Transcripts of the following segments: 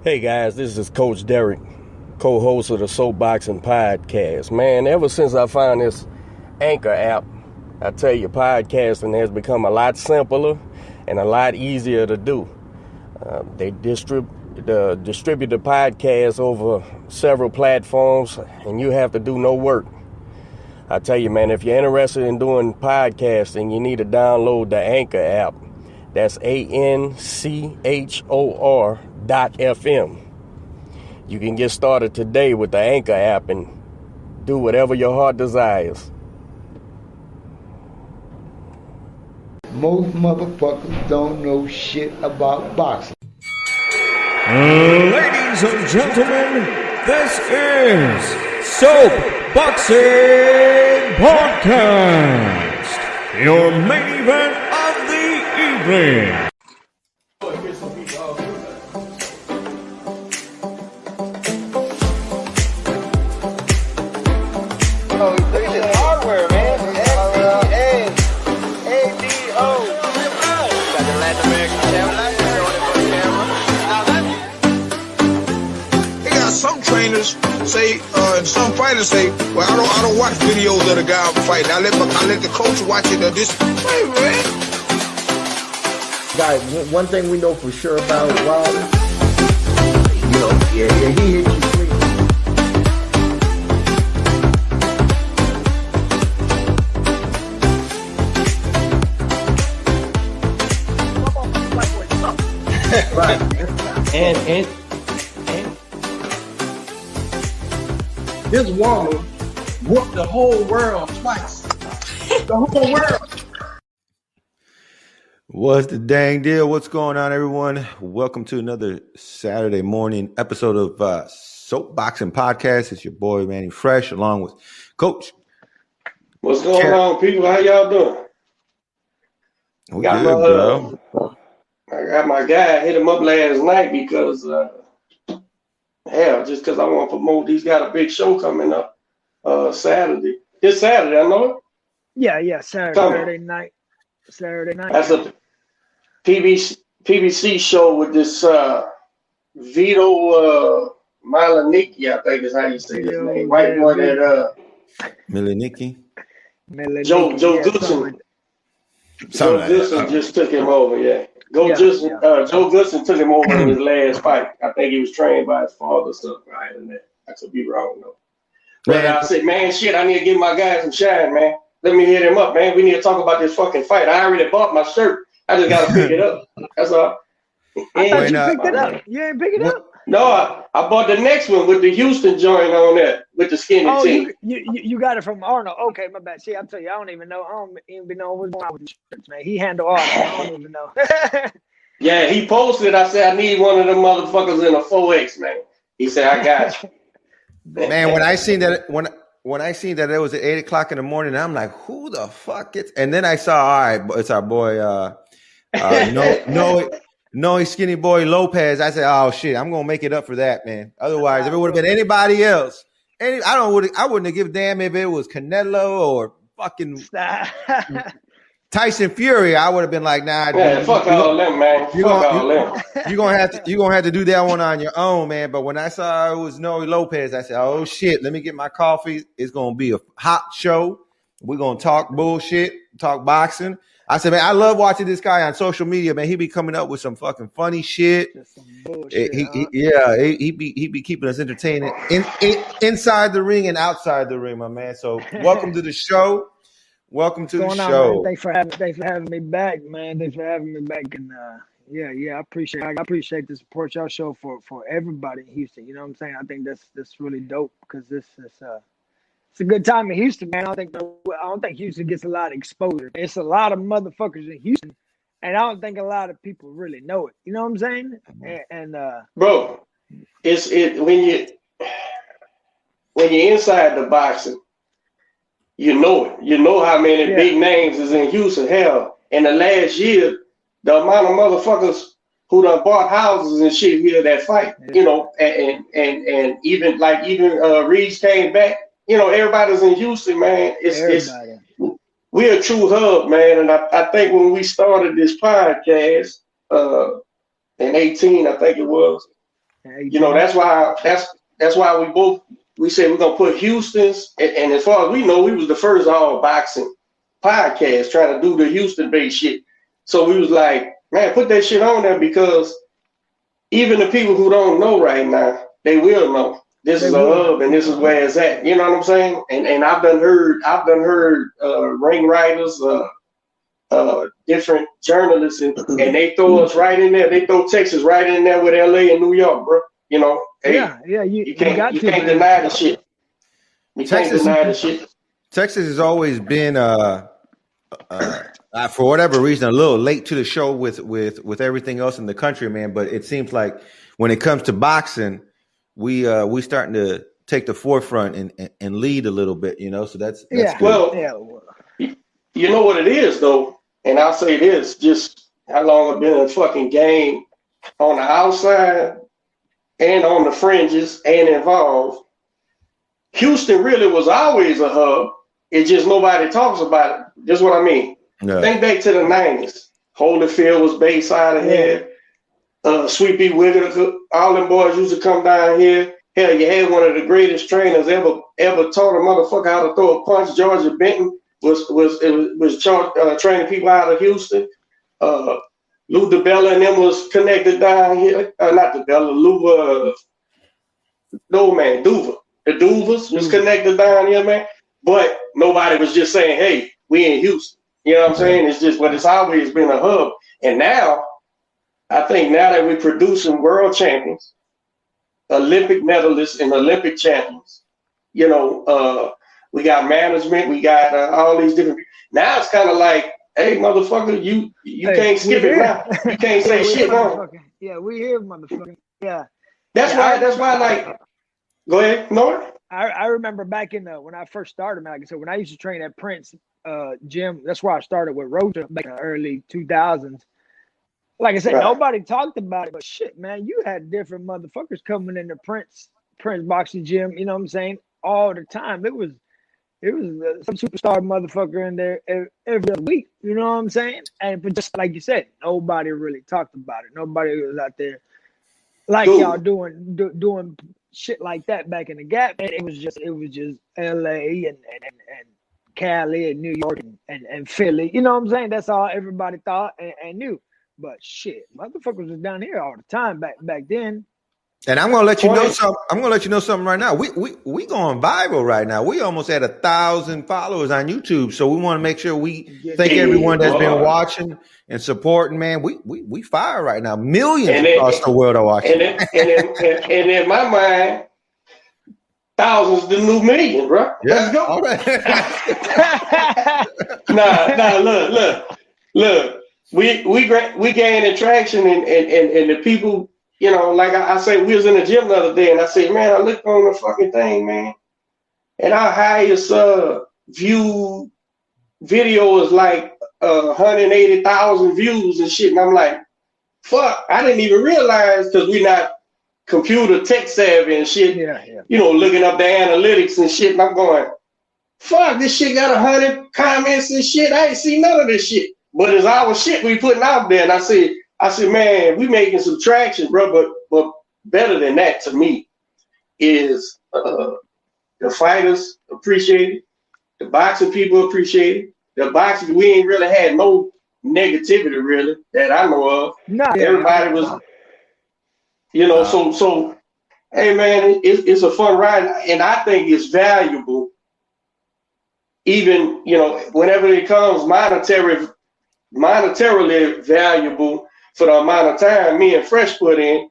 Hey guys, this is Coach Derek, co-host of the Soapboxing Podcast. Man, ever since I found this Anchor app, I tell you, podcasting has become a lot simpler and a lot easier to do. They distribute the podcast over several platforms, and you have to do no work. I tell you, man, if you're interested in doing podcasting, you need to download the Anchor app. That's ANCHOR.FM. You can get started today with the Anchor app and do whatever your heart desires. Most motherfuckers don't know shit about boxing. Ladies and gentlemen, this is Soapboxing Podcast, your main event of the evening. Oh, this is hardware, man. S-E-A-A-D-O. Got the Latin American camera. They got some trainers say, and some fighters say, well, I don't watch videos of the guy fighting. I let the coach watch it. This, hey, man. Guys, one thing we know for sure about Wilder, he hit you clean. Right. And this woman whooped the whole world twice. The whole world. What's the dang deal? What's going on, everyone? Welcome to another Saturday morning episode of Soapboxing Podcast. It's your boy Manny Fresh, along with Coach. What's going on, people? How y'all doing? We good, bro. I got my guy. I hit him up last night because, just because I want to promote. He's got a big show coming up Saturday. This Saturday, I know it. Yeah, Saturday night. That's a PBC show with this Vito Meilnicki, I think is how you say his name. White boy that Meilnicki. Joe Goodson. Joe Goodson just took him over, Joe Goodson took him over in his last fight. I think he was trained by his father or something. I could be wrong though. But I said, man, shit, I need to give my guy some shine, man. Let me hit him up, man. We need to talk about this fucking fight. I already bought my shirt. I just gotta pick it up. That's all. I thought you picked it up. You ain't pick it up? No, I bought the next one with the Houston joint on that, with the skinny team. You got it from Arnold. Okay, my bad. See, I'll tell you, I don't even know what's going on with the shirts, man. He handled all that. I don't even know. Yeah, he posted. I said, I need one of them motherfuckers in a 4X, man. He said, I got you. Man, when I seen that it was at 8 o'clock in the morning, I'm like, who the fuck is? And then I saw, all right, it's our boy, Noe SKINNY BOI Lopez. I said, oh shit, I'm gonna make it up for that, man. Otherwise, if it would have been anybody else, I wouldn't have given a damn if it was Canelo or fucking Tyson Fury. I would have been like, nah, man, fuck all them, man. You're gonna have to do that one on your own, man. But when I saw it was Noe Lopez, I said, oh shit, let me get my coffee. It's gonna be a hot show. We're gonna talk bullshit, talk boxing. I said, man, I love watching this guy on social media, man. He be coming up with some fucking funny shit. Some bullshit, he be keeping us entertaining inside the ring and outside the ring, my man. So welcome to the show. Welcome to the show. Thanks for having me back, man. Thanks for having me back. And I appreciate the support y'all show for everybody in Houston. You know what I'm saying? I think that's really dope because this is it's a good time in Houston, man. I don't think Houston gets a lot of exposure. It's a lot of motherfuckers in Houston, and I don't think a lot of people really know it. You know what I'm saying? And bro, it's when you're inside the boxing, you know it. You know how many big names is in Houston. Hell, in the last year, the amount of motherfuckers who done bought houses and shit here that fight, you know, and even Reeves came back. You know, everybody's in Houston, man. We're a true hub, man. And I think when we started this podcast in 18, I think it was, You know, that's why we said we're gonna put Houston's, and as far as we know, we was the first all boxing podcast trying to do the Houston based shit. So we was like, man, put that shit on there, because even the people who don't know right now, they will know. This is a hub, and this is where it's at. You know what I'm saying? And I've done heard ring writers, different journalists, and they throw us right in there. They throw Texas right in there with LA and New York, bro. You know, hey, you can't deny the shit. Can't deny the shit. Texas has always been for whatever reason a little late to the show with everything else in the country, man. But it seems like when it comes to boxing, we starting to take the forefront and lead a little bit, you know. So that's good. Well, you know what it is though, and I'll say this: just how long I've been in the fucking game on the outside and on the fringes and involved. Houston really was always a hub. It just nobody talks about it. That's what I mean. Yeah. Think back to the 90s. Holyfield was based out of here. Sweepy Wigger, all them boys used to come down here. Hell, you had one of the greatest trainers ever taught a motherfucker how to throw a punch. Georgia Benton was training people out of Houston. Lou DeBella and them was connected down here. Not DeBella, Lou, Duva. The Duvas was connected down here, man. But nobody was just saying, hey, we in Houston. You know what I'm saying? It's just, but it's always been a hub. And now, I think now that we're producing world champions, Olympic medalists and Olympic champions, you know, we got management, we got all these different people. Now it's kind of like, hey, motherfucker, you can't skip it now. You can't say shit now. Yeah, we here, motherfucker. Yeah. That's why, like, go ahead, Noah. I remember back in when I first started, man, like I said, when I used to train at Prince gym, that's where I started with Roja back in the early 2000s. Like I said, nobody talked about it, but shit, man, you had different motherfuckers coming in the Prince boxing gym, you know what I'm saying, all the time. It was some superstar motherfucker in there every other week, you know what I'm saying? And but just like you said, nobody really talked about it. Nobody was out there like y'all doing shit like that back in the Gap. And it was just LA and Cali and New York and Philly. You know what I'm saying? That's all everybody thought and knew. But shit, motherfuckers was down here all the time back then. And I'm gonna let you know something. I'm gonna let you know something right now. We going viral right now. We almost at 1,000 followers on YouTube. So we want to make sure we thank everyone that's been watching and supporting. Man, we fire right now. Millions across the world are watching. And in my mind, thousands the new million, bro. Yeah, let's go. All right. Look. We gaining traction and the people. You know, like I say, we was in the gym the other day, and I said, man, I looked on the fucking thing, man, and our highest view video is like 180,000 views and shit, and I'm like, fuck, I didn't even realize, because we not computer tech savvy and shit, you know, looking up the analytics and shit, and I'm going, fuck, this shit got 100 comments and shit, I ain't seen none of this shit, but it's our shit we putting out there, and I said, man, we making some traction, bro. But better than that to me is the fighters appreciate it, the boxing people appreciate it. The boxing, we ain't really had no negativity really that I know of. Everybody was, you know. So, hey man, it's a fun ride, and I think it's valuable. Even, you know, whenever it comes monetarily valuable. For the amount of time me and Fresh put in,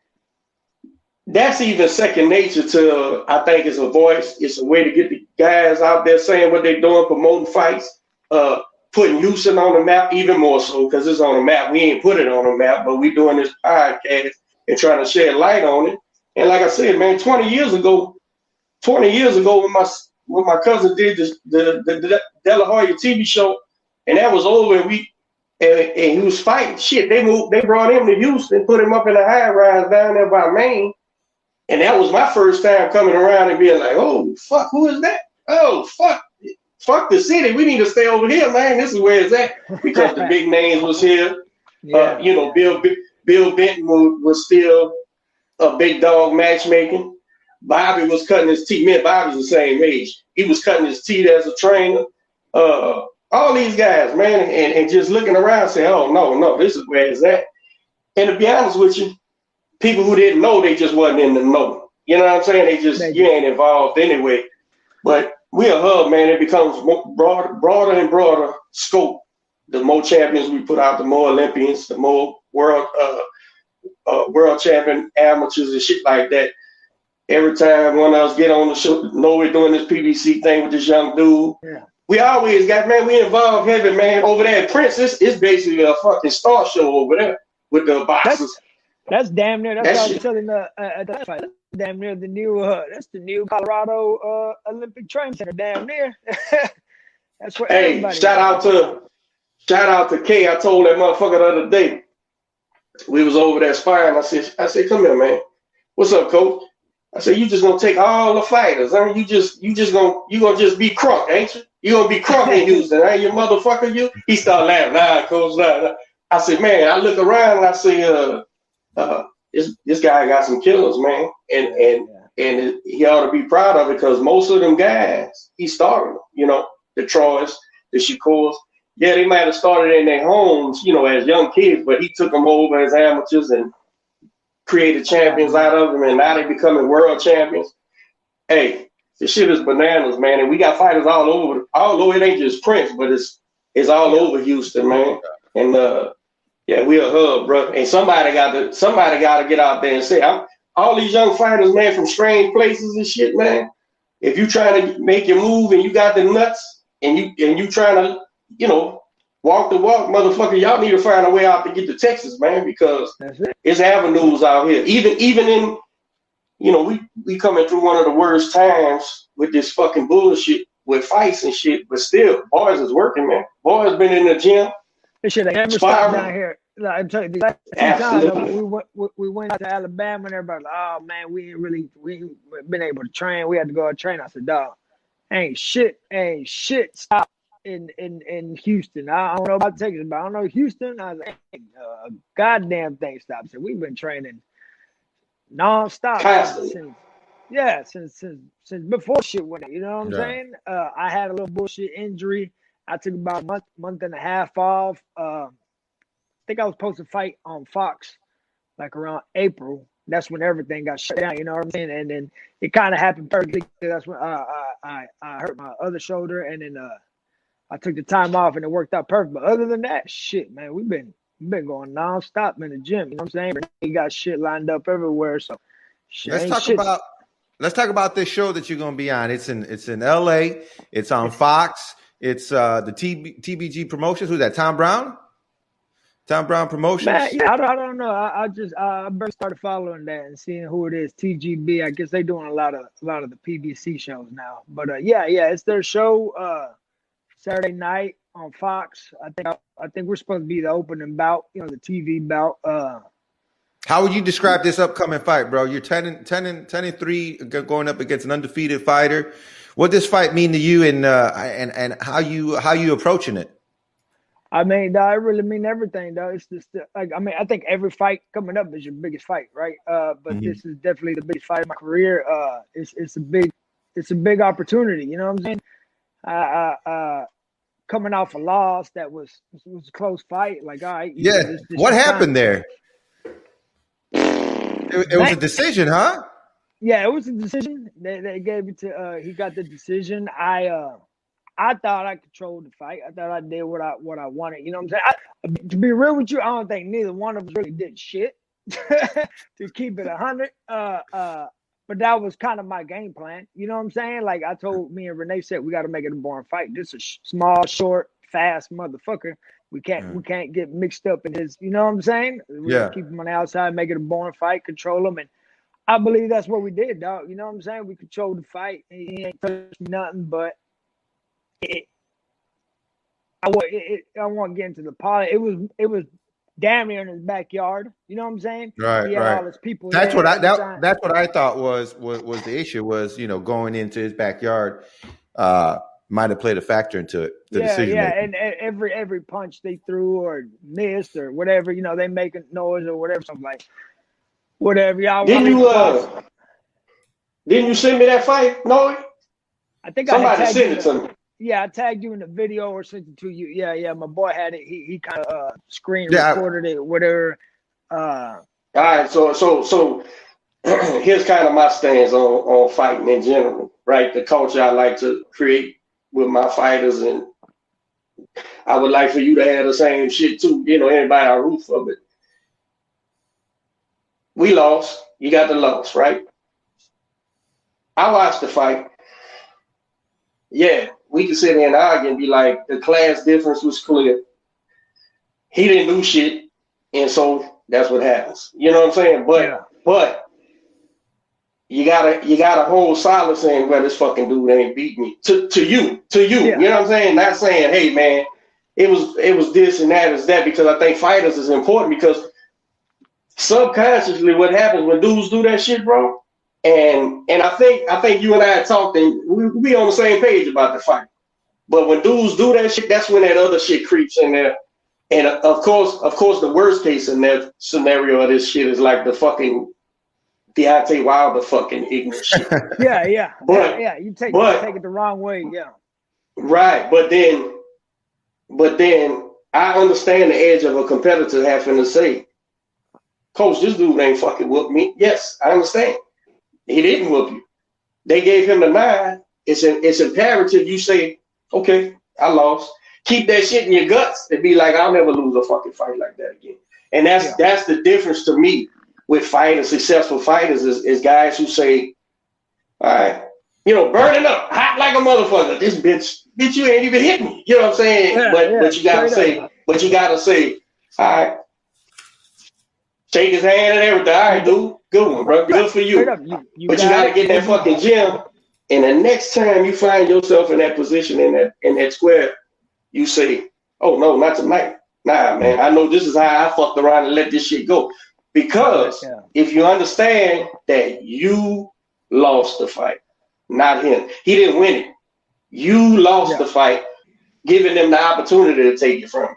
that's even second nature to, I think it's a voice. It's a way to get the guys out there saying what they're doing, promoting fights, putting Houston on the map even more so, because it's on the map. We ain't put it on the map, but we doing this podcast and trying to shed light on it. And like I said, man, 20 years ago, when my cousin did the De La Hoya TV show, and that was over, and he was fighting shit. They brought him to Houston, put him up in the high rise down there by Maine. And that was my first time coming around and being like, oh, fuck, who is that? Oh, fuck the city. We need to stay over here, man. This is where it's at. Because the big names was here. You know, Bill Benton was still big dog matchmaking. Bobby was cutting his teeth. Me and Bobby's the same age. He was cutting his teeth as a trainer. All these guys, man, and just looking around saying, oh, no, this is where it's at. And to be honest with you, people who didn't know, they just wasn't in the know. You know what I'm saying? They just, you ain't involved anyway. But we're a hub, man. It becomes broader and broader scope. The more champions we put out, the more Olympians, the more world champion amateurs and shit like that. Every time one of us get on the show, we're doing this PBC thing with this young dude. Yeah. We always got, man, we involved heavy, man. Over there at Prince, it's basically a fucking star show over there with the boxers. That's damn near. That's what I was telling the fight. That's damn near the new. That's the new Colorado Olympic Training Center. Damn near. That's where everybody. Shout out to K. I told that motherfucker the other day. We was over there sparring. I said, come here, man. What's up, coach? I said, you just gonna take all the fighters, huh? You gonna just be crunk, ain't you? You gonna be crunk in Houston, ain't you, motherfucker? You? He started laughing. Nah, coach, nah. I said, man, I look around and I say, this guy got some killers, man, and he ought to be proud of it because most of them guys he started them, you know, the Troys, the Shakurs. Yeah, they might have started in their homes, you know, as young kids, but he took them over as amateurs and created champions out of them, and now they becoming world champions. Hey, this shit is bananas, man, and we got fighters all over. Although it ain't just Prince, but it's all over Houston, man. And yeah, we a hub, bro. And somebody got to get out there and say, all these young fighters, man, from strange places and shit, man. If you trying to make your move and you got the nuts and you trying to, you know, walk the walk, motherfucker, y'all need to find a way out to get to Texas, man, because it's avenues out here. Even in, you know, we coming through one of the worst times with this fucking bullshit with fights and shit, but still, boys is working, man. Boys been in the gym. This shit ain't never stopped down here. Like, I'm telling you, last 2 times we went out to Alabama and everybody like, oh man, we ain't been able to train. We had to go and train. I said, dog, ain't shit stop in Houston. I don't know about Texas, but I don't know Houston. I was like, a goddamn thing stopped. So we've been training nonstop since before shit went. You know what I'm saying? I had a little bullshit injury. I took about a month and a half off. I think I was supposed to fight on Fox like around April. That's when everything got shut down, you know what I'm saying? And then it kind of happened perfectly. That's when I hurt my other shoulder, and then I took the time off, and it worked out perfect. But other than that, shit, man, we've been going nonstop in the gym. You know what I'm saying? We got shit lined up everywhere. So let's talk about this show that you're gonna be on. It's in LA. It's on Fox. It's the TBG Promotions. Who's that? Tom Brown? Tom Brown Promotions. Man, yeah, I don't know. I first started following that and seeing who it is. TGB. I guess they're doing a lot of the PBC shows now. But yeah, it's their show Saturday night on Fox. I think we're supposed to be the opening bout. You know, the TV bout. How would you describe this upcoming fight, bro? You're 10-3 going up against an undefeated fighter. What does this fight mean to you, and how you approaching it? I mean, it really mean everything, though. It's just like, I mean, I think every fight coming up is your biggest fight, right? But this is definitely the biggest fight of my career. It's a big opportunity. You know what I'm saying? Coming off a loss that was a close fight. Like, all right, this what happened there? It was a decision, huh? Yeah, it was a decision. They gave it to he got the decision. I thought I controlled the fight. I thought I did what I wanted. You know what I'm saying? To be real with you, I don't think neither one of us really did shit. To keep it 100. But that was kind of my game plan. You know what I'm saying? Like I told me and Renee said, we got to make it a boring fight. This is a small, short, fast motherfucker. We can't get mixed up in his. You know what I'm saying? We keep him on the outside, make it a boring fight, control him, and I believe that's what we did, dog. You know what I'm saying? We controlled the fight. He ain't touched nothing, but I won't get into the politics. It was damn near in his backyard. You know what I'm saying? Right, he had right. all his people. That's what I thought was the issue was, you know, going into his backyard might have played a factor into it. The decision. Yeah, and every punch they threw or missed or whatever, you know, they making noise or whatever. So I'm like, Whatever y'all Didn't want. you didn't you send me that fight? No, I think somebody I had sent it to me. Yeah, I tagged you in the video or sent it to you. Yeah. My boy had it. He kind of screen Yeah. recorded it, whatever. All right, so here's kind of my stance on fighting in general, right? The culture I like to create with my fighters, and I would like for you to have the same shit too. You know, everybody I root for, but we lost. You got the loss, right? I watched the fight. Yeah, we can sit here and argue and be like, the class difference was clear. He didn't do shit, and so that's what happens. You know what I'm saying? But you gotta hold silent saying, well, this fucking dude ain't beat me. To you. Yeah. You know what I'm saying? Not saying, hey man, it was this and that is that, because I think fighters is important, because subconsciously what happens when dudes do that shit, bro. And I think you and I talked and we be on the same page about the fight. But when dudes do that shit, that's when that other shit creeps in there. And of course, the worst case in that scenario of this shit is like the fucking Deontay Wilder fucking ignorant shit. Yeah. But, You take it the wrong way. Yeah. Right. But then I understand the edge of a competitor having to say, Coach, this dude ain't fucking whoop me. Yes, I understand. He didn't whoop you. They gave him the 9. It's imperative you say, okay, I lost. Keep that shit in your guts and be like, I'll never lose a fucking fight like that again. And that's the difference to me with fighters, successful fighters, is guys who say, all right, you know, burning up, hot like a motherfucker. This bitch, you ain't even hit me. You know what I'm saying? Yeah, but you gotta say, all right, shake his hand and everything. All right, dude, good one, bro. Good for you. But you gotta get in that fucking gym. And the next time you find yourself in that position, in that square, you say, oh no, not tonight. Nah, man, I know this is how I fucked around and let this shit go. Because if you understand that you lost the fight, not him. He didn't win it. You lost the fight, giving them the opportunity to take it from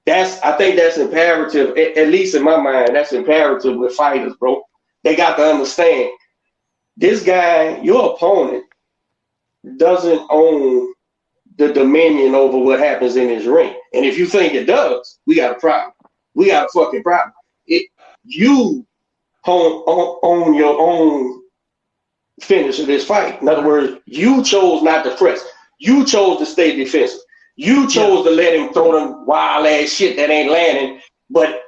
you. I think that's imperative, at least in my mind, that's imperative with fighters, bro. They got to understand, this guy, your opponent, doesn't own the dominion over what happens in his ring. And if you think it does, we got a problem. We got a fucking problem. You own your own finish of this fight. In other words, you chose not to press. You chose to stay defensive. You chose to let him throw them wild ass shit that ain't landing. But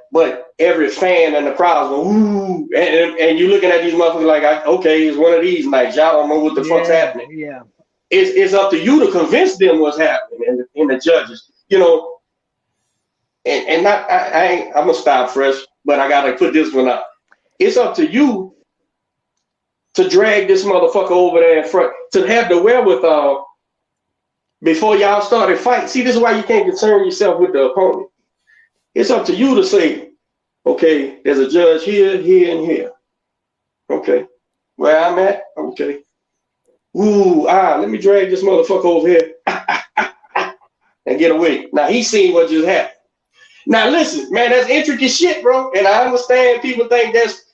every fan in the crowd's going, ooh, and you looking at these motherfuckers like, okay, it's one of these nights. Y'all don't know what the fuck's happening. Yeah. It's up to you to convince them what's happening, and the judges, you know. And not, I'm gonna stop fresh, but I gotta put this one up. It's up to you to drag this motherfucker over there in front, to have the wherewithal before y'all started fighting. See, this is why you can't concern yourself with the opponent. It's up to you to say, okay, there's a judge here, here, and here. Okay, where I'm at, okay. Ooh, let me drag this motherfucker over here and get away. Now he's seen what just happened. Now listen, man, that's intricate shit, bro. And I understand people think that's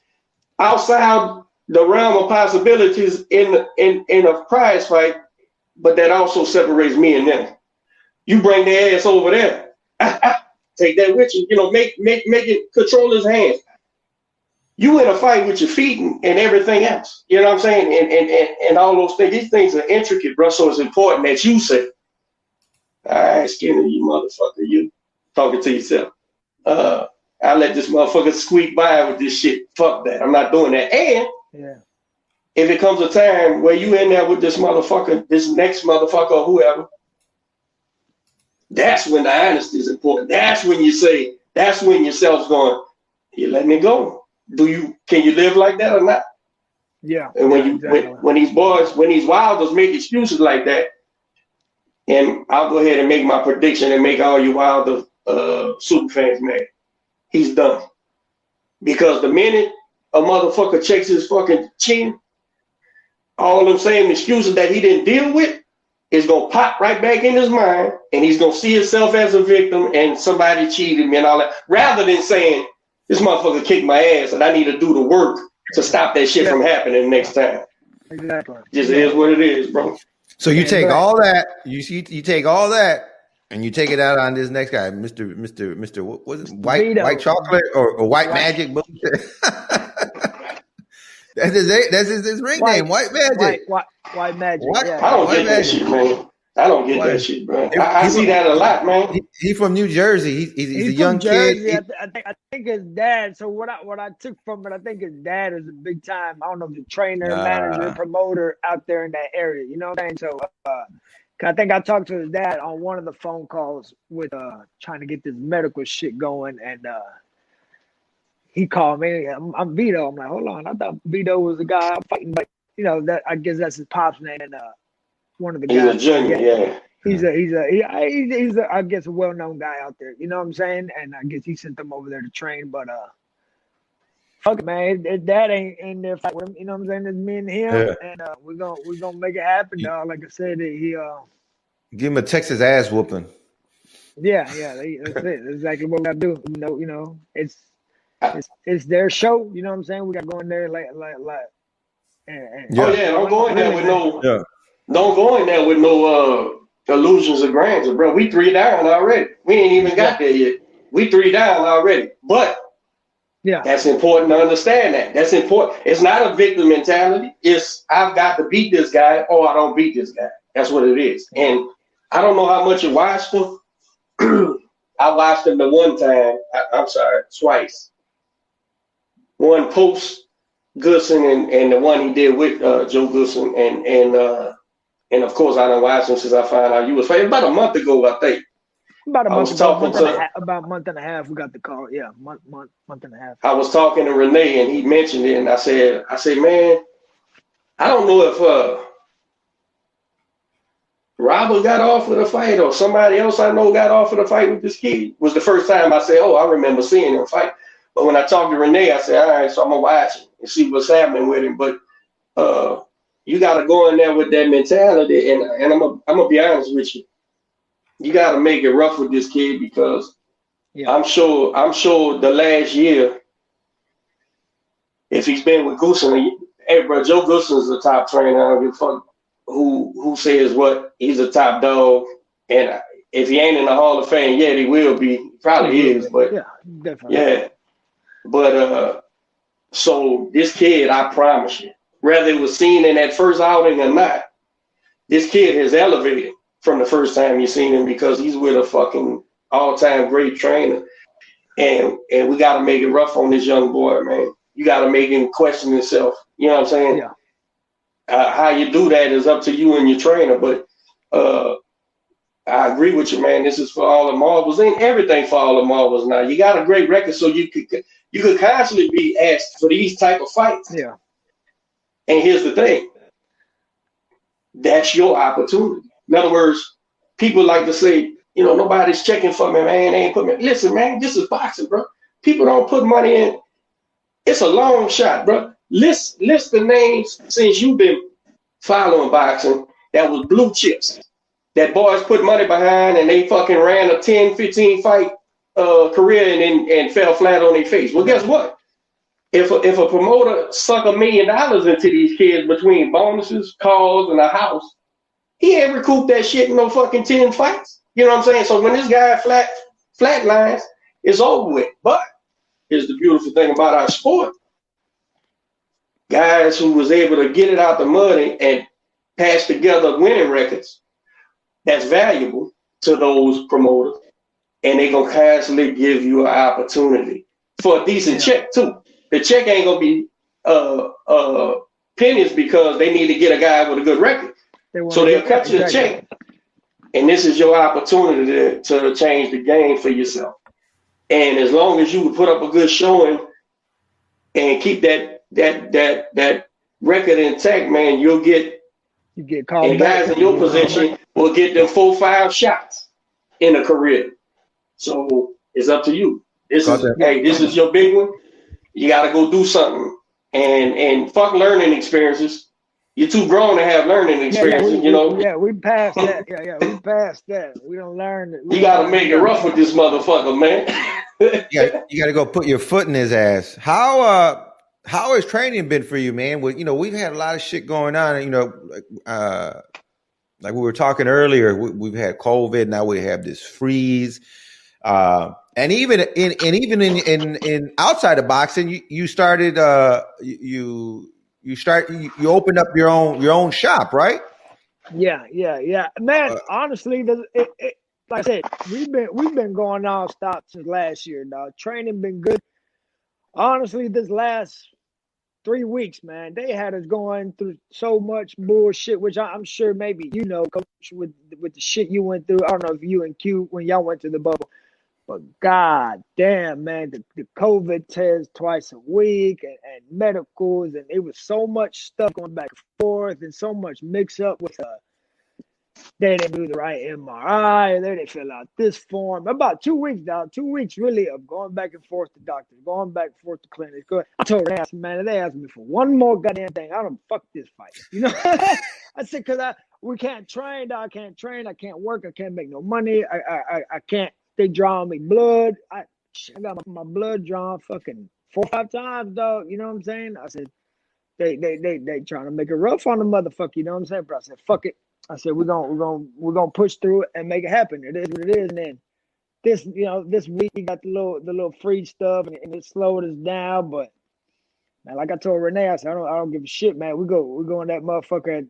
outside the realm of possibilities in a prize fight, but that also separates me and them. You bring their ass over there, take that with you. You know, make it control his hands. You in a fight with your feet and everything else. You know what I'm saying? And all those things. These things are intricate, bro. So it's important that you say, all right, Skinny, you motherfucker, you talking to yourself. I let this motherfucker squeak by with this shit. Fuck that. I'm not doing that. And if it comes a time where you in there with this motherfucker, this next motherfucker or whoever, that's when the honesty is important. That's when you say, that's when yourself's going, you let me go. Can you live like that or not? Yeah. And when these wilders make excuses like that, and I'll go ahead and make my prediction and make all you Wilder super fans mad. He's done. Because the minute a motherfucker checks his fucking chin, all them same excuses that he didn't deal with is gonna pop right back in his mind, and he's gonna see himself as a victim and somebody cheated me and all that, rather than saying, this motherfucker kicked my ass, and I need to do the work to stop that shit from happening next time. Exactly. Just is what it is, bro. So you take all that, you take all that, and you take it out on this next guy, Mr. What was it? White chocolate or white magic bullshit. That's his ring name, White Magic. White Magic. I don't get that shit, man. I don't get that shit, bro. I see that a lot, man. He's from New Jersey. He's a young Jersey. kid. I think his dad. So what I took from it, I think his dad is a big time. I don't know, the trainer, manager, promoter out there in that area. You know what I'm saying? So I think I talked to his dad on one of the phone calls with trying to get this medical shit going, and he called me. I'm Vito. I'm like, hold on. I thought Vito was the guy I'm fighting, but you know that I guess that's his pop's name. And one of the guys. He's a junior, yeah. He's a I guess a well-known guy out there. You know what I'm saying? And I guess he sent them over there to train. But fuck it, man. His dad ain't in there fight with him. You know what I'm saying? It's me and him, and we're gonna make it happen, dog. Like I said, he give him a Texas ass whooping. Yeah, that's it. That's exactly what we gotta do. You know, it's their show. You know what I'm saying? We got to go in there like. Don't go in there with no. Yeah. Don't go in there with no illusions of grandeur, bro. We 3 down already. We ain't even got there yet. We 3 down already. But that's important to understand that. That's important. It's not a victim mentality. It's I've got to beat this guy or I don't beat this guy. That's what it is. And I don't know how much you watched him. I watched him the one time. I'm sorry, twice. One post Goodson and the one he did with Joe Goodson and of course I done watched him since I found out you was fighting about a month ago, I think. About a month and a half. We got the call. Yeah, month and a half. I was talking to Renee and he mentioned it, and I said, man, I don't know if Robert got offered a fight or somebody else I know got offered a fight with this kid. Was the first time I said, I remember seeing him fight. But when I talked to Renee, I said, all right, so I'm gonna watch it and see what's happening with him. But you gotta go in there with that mentality, and I'm gonna be honest with you. You gotta make it rough with this kid because I'm sure the last year, if he's been with Goosen, hey bro, Joe Goosen's the top trainer. I don't give a fuck who says what. He's a top dog, and if he ain't in the Hall of Fame yet, he will be. He probably is, but definitely. Yeah. But so this kid, I promise you, whether it was seen in that first outing or not, this kid has elevated from the first time you seen him because he's with a fucking all-time great trainer. And we got to make it rough on this young boy, man. You got to make him question himself. You know what I'm saying? Yeah. How you do that is up to you and your trainer. But I agree with you, man. This is for all the marbles. Ain't everything for all the marbles now. You got a great record, so you could constantly be asked for these type of fights. Yeah. And here's the thing. That's your opportunity. In other words, people like to say, nobody's checking for me, man. They ain't put me. Listen, man, this is boxing, bro. People don't put money in. It's a long shot, bro. List the names since you've been following boxing that was blue chips. That boys put money behind and they fucking ran a 10, 15 fight career and fell flat on their face. Well, guess what? If a promoter suck $1 million into these kids between bonuses, calls, and a house, he ain't recouped that shit in no fucking 10 fights. You know what I'm saying? So when this guy flatlines, it's over with. But here's the beautiful thing about our sport. Guys who was able to get it out the mud and patch together winning records, that's valuable to those promoters. And they gonna constantly give you an opportunity for a decent check too. The check ain't gonna be pennies because they need to get a guy with a good record. So they'll cut you a check. And this is your opportunity to change the game for yourself. And as long as you would put up a good showing and keep that record intact, man, you get called. And guys in your position will get them 4-5 shots in a career. So it's up to you. This is your big one. You got to go do something. And fuck learning experiences. You're too grown to have learning experiences, we passed that. We passed that. We don't learn it. You got to make it rough with this motherfucker, man. Yeah, you got to go put your foot in his ass. How has training been for you, man? Well, we've had a lot of shit going on. Like we were talking earlier, we've had COVID. Now we have this freeze, and even in outside of boxing, you started you opened up your own shop, right? Yeah. Man, honestly, like I said, we've been going nonstop since last year, dog. Training been good. Honestly, this last 3 weeks, man, they had us going through so much bullshit, which I'm sure maybe Coach, with the shit you went through. I don't know if you and Q when y'all went to the bubble, but god damn, man, the COVID test twice a week and medicals, and it was so much stuff going back and forth and so much mix up with they didn't do the right MRI, they didn't fill out this form. About 2 weeks, dog. 2 weeks really of going back and forth to doctors, going back and forth to clinics. I told her, man, they asked me for one more goddamn thing. I don't fuck this fight. I said, because we can't train, dog. I can't train. I can't work. I can't make no money. I can't. They drawing me blood. I got my blood drawn fucking 4 or 5 times, dog. You know what I'm saying? I said, they trying to make it rough on the motherfucker. You know what I'm saying? But I said, fuck it. I said we're gonna push through it and make it happen. It is what it is. And then this week we got the little free stuff and it slowed us down. But man, like I told Renee, I said I don't give a shit, man. We go in that motherfucker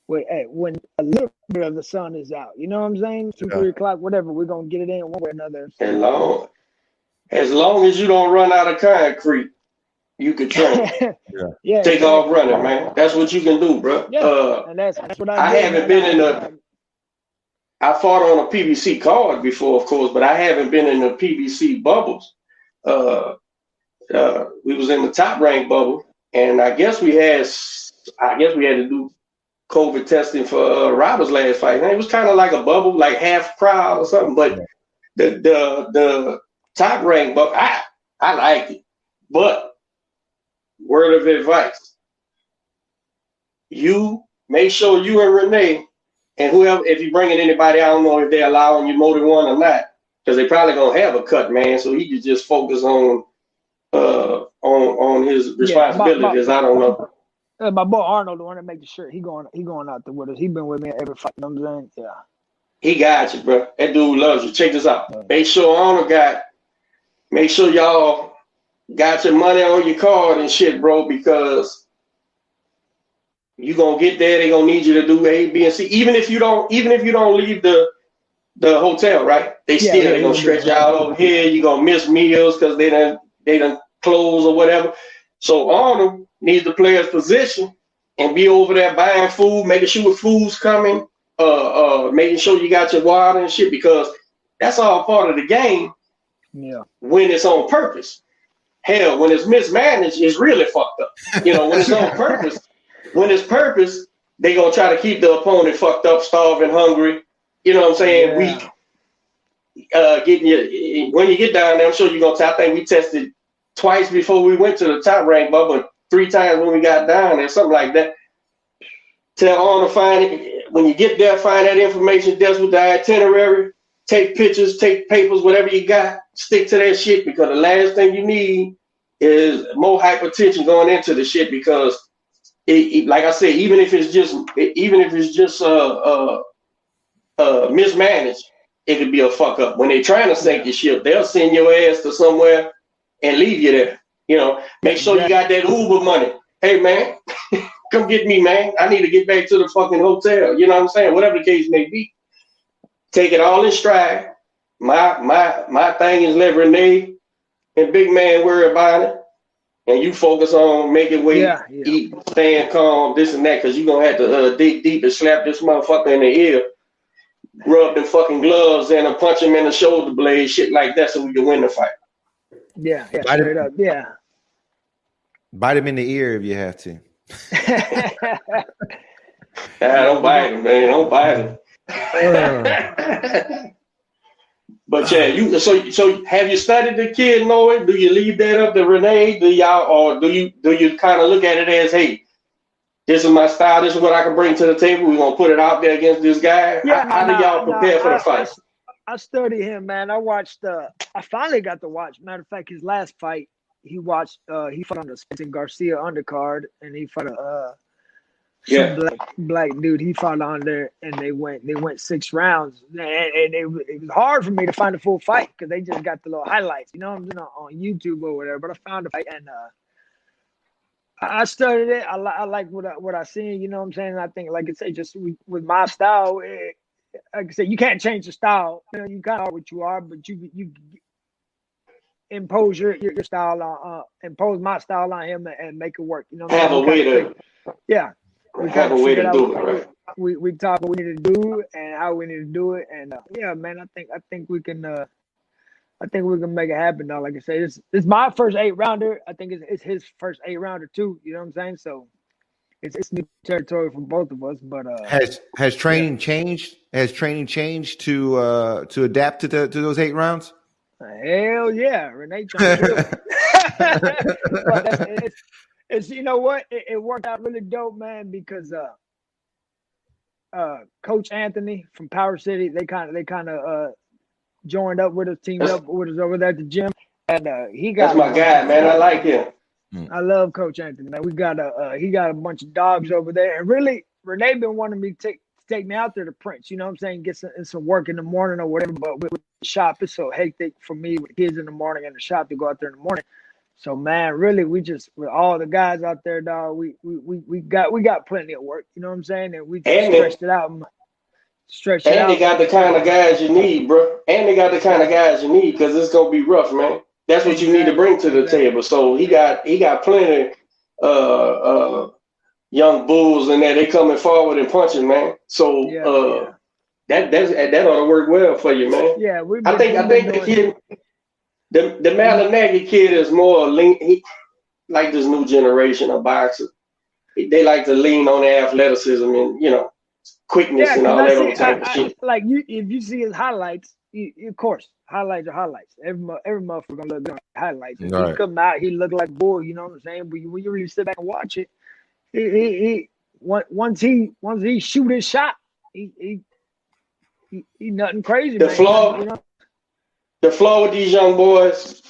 when a little bit of the sun is out. You know what I'm saying? 2, 3 o'clock, whatever. We're gonna get it in one way or another. As long as you don't run out of concrete, you can train. Yeah. Take off running, man. That's what you can do, bro. Yeah, and that's what I haven't been I fought on a PBC card before, of course, but I haven't been in the PBC bubbles. We was in the top rank bubble, and I guess we had to do COVID testing for Robert's last fight. And it was kind of like a bubble, like half crowd or something. But the top rank bubble, I liked it, but. Word of advice. You make sure you and Renee and whoever, if you bringing anybody, I don't know if they're allowing you more than one or not, because they probably gonna have a cut, man. So he could just focus on his responsibilities. I don't know. My boy Arnold, the one that make the shirt, he going out there with us. He been with me at every fight. You know what I'm saying? Yeah. He got you, bro. That dude loves you. Check this out. Make sure y'all got your money on your card and shit, bro, because you gonna get there. They gonna need you to do A, B, and C. Even if you don't leave the hotel, right? They gonna stretch you out over here. You gonna miss meals because they done close or whatever. So Arnold needs to play his position and be over there buying food, making sure food's coming, making sure you got your water and shit, because that's all part of the game. Yeah. When it's on purpose. Hell, when it's mismanaged, it's really fucked up. When it's on purpose, they gonna try to keep the opponent fucked up, starving, hungry. You know what I'm saying? Weak. When you get down there, I'm sure you're gonna. I think we tested twice before we went to the top rank bubble, 3 times when we got down there, something like that. Tell Arnold when you get there, find that information desk with the itinerary. Take pictures, take papers, whatever you got. Stick to that shit, because the last thing you need is more hypertension going into the shit, because like I said, even if it's just mismanaged, it could be a fuck up. When they trying to sink your ship, they'll send your ass to somewhere and leave you there. Make sure you got that Uber money. Hey man, come get me, man. I need to get back to the fucking hotel. You know what I'm saying? Whatever the case may be. Take it all in stride. My thing is let Renee and Big Man worry about it, and you focus on making weight, eat, staying calm, this and that, because you're gonna have to dig deep and slap this motherfucker in the ear, rub them fucking gloves in and punch him in the shoulder blade, shit like that, so we can win the fight. Yeah, straight up. Yeah. Bite him in the ear if you have to. Don't bite him, man. Don't bite him. But yeah, so have you studied the kid, Noe? Do you leave that up to Renee? Do you kind of look at it as, hey, this is my style, this is what I can bring to the table, we're gonna put it out there against this guy? How do y'all prepare for the fight? I study him, man. I watched. I finally got to watch. Matter of fact, his last fight, he watched. He fought on the Spencer Garcia undercard, and he fought some black dude. He fought on there, and they went 6 rounds, and it was hard for me to find a full fight because they just got the little highlights, on YouTube or whatever. But I found a fight, and I studied it. I like what I seen. You know what I'm saying? And I think, like I say, just with my style, like I said, you can't change the style. You kind of are what you are, but you impose your style on, impose my style on him and make it work. You know what Have a way to. Yeah. We have a way to do it, right? We talk what we need to do and how we need to do it, and yeah, man, I think we can make it happen. Though, like I say, it's my first 8-rounder. I think it's his first 8-rounder too. You know what I'm saying? So it's new territory for both of us. But has training changed? Has training changed to adapt to those 8 rounds? Hell yeah, Renee trying to do it. But it's you know what? It worked out really dope, man, because Coach Anthony from Power City, they kind of joined up with us, teamed up with us over there at the gym, and he got. That's my guy, man. I like him. I love Coach Anthony, man. We got he got a bunch of dogs over there, and really Renee been wanting me to take me out there to Prince. You know what I'm saying? Get some work in the morning or whatever. But with the shop, it's so hectic for me with the kids in the morning and the shop to go out there in the morning. So man, really, we just with all the guys out there, dog. We got plenty of work. You know what I'm saying? And we just stretched it out. And they got the kind of guys you need, bro. And they got the kind of guys you need because it's gonna be rough, man. That's what you need to bring to the table. So he got plenty young bulls in there. They coming forward and punching, man. So that ought to work well for you, man. Yeah, I think the kid. The Meilnicki kid is more lean, like this new generation of boxers. They like to lean on their athleticism and quickness and all that other type of shit. Like if you see his highlights, of course, highlights are highlights. Every motherfucker gonna look good on highlights. If he come out, he look like bull. You know what I'm saying? But when you really sit back and watch it, once he shoot his shot, he nothing crazy. The flaw with these young boys,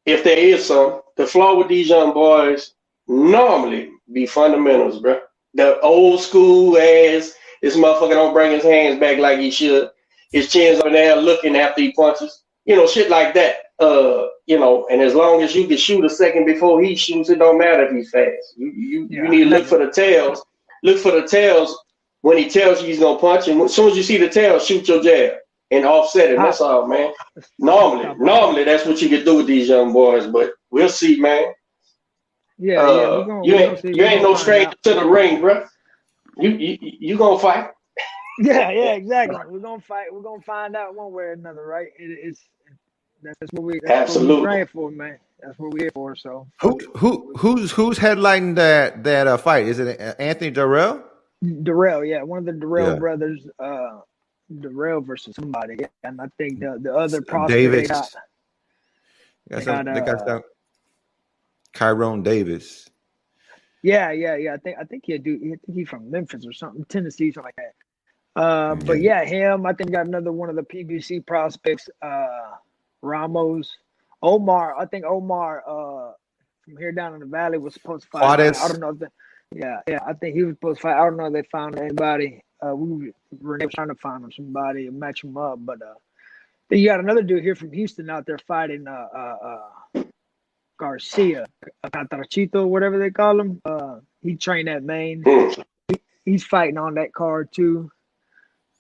if there is some, the flaw with these young boys normally be fundamentals, bro. The old school ass, this motherfucker don't bring his hands back like he should. His chin's up in there looking after he punches. Shit like that. And as long as you can shoot a second before he shoots, it don't matter if he's fast. You need to look for the tails. Look for the tails when he tells you he's gonna punch, and as soon as you see the tail, shoot your jab. And offset it. That's all, man. Normally, that's what you can do with these young boys. But we'll see, man. You ain't no stranger to the ring, bro. You gonna fight? Yeah, exactly. We're gonna fight. We're gonna find out one way or another, right? That's what we're praying for, man. That's what we're here for. So who's headlining that fight? Is it Anthony Dirrell? Dirrell, yeah, one of the Dirrell brothers. Dirrell versus somebody, and I think the other prospect Davis. They got Kyrone Davis. Yeah. I think he's from Memphis or something, Tennessee, something like that. But yeah, him. I think got another one of the PBC prospects. Ramos, Omar. I think Omar from here down in the valley was supposed to fight. I don't know. I think he was supposed to fight. I don't know if they found anybody. We were trying to find him somebody and match him up, but then you got another dude here from Houston out there fighting Garcia, Catarachito, whatever they call him. He trained at Maine. He's fighting on that card too.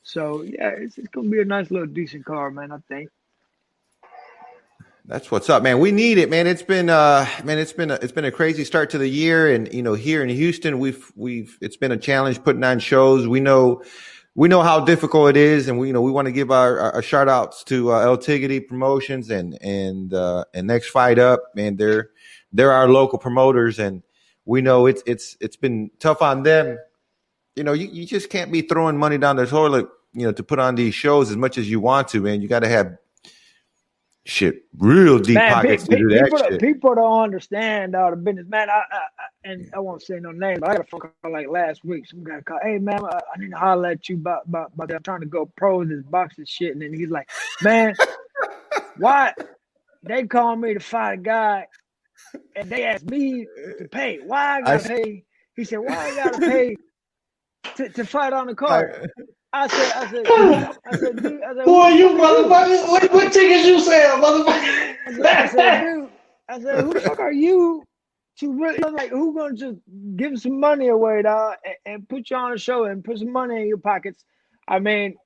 So yeah, it's gonna be a nice little decent card, man. I think. That's what's up, man. We need it, man. It's been a crazy start to the year, and here in Houston, it's been a challenge putting on shows. We know how difficult it is, and we want to give our shout outs to El Tigity Promotions and Next Fight Up, man. They're our local promoters, and we know it's been tough on them. You just can't be throwing money down the toilet, to put on these shows as much as you want to, man. You got to have real deep pockets to do that shit. People don't understand the business, man. and I won't say no name, but I got a phone call like last week. Some guy called, hey man, I need to holler at you about that. I'm trying to go pro in this boxing shit. And then he's like, man, why they call me to fight a guy and they asked me to pay? Why I gotta pay? He said, why I gotta pay to fight on the card? I said, dude, who are you, motherfucker? What tickets you sell, motherfucker? I said, dude, who the fuck are you to really, like, who gonna just give some money away, dog, and put you on a show and put some money in your pockets? I mean,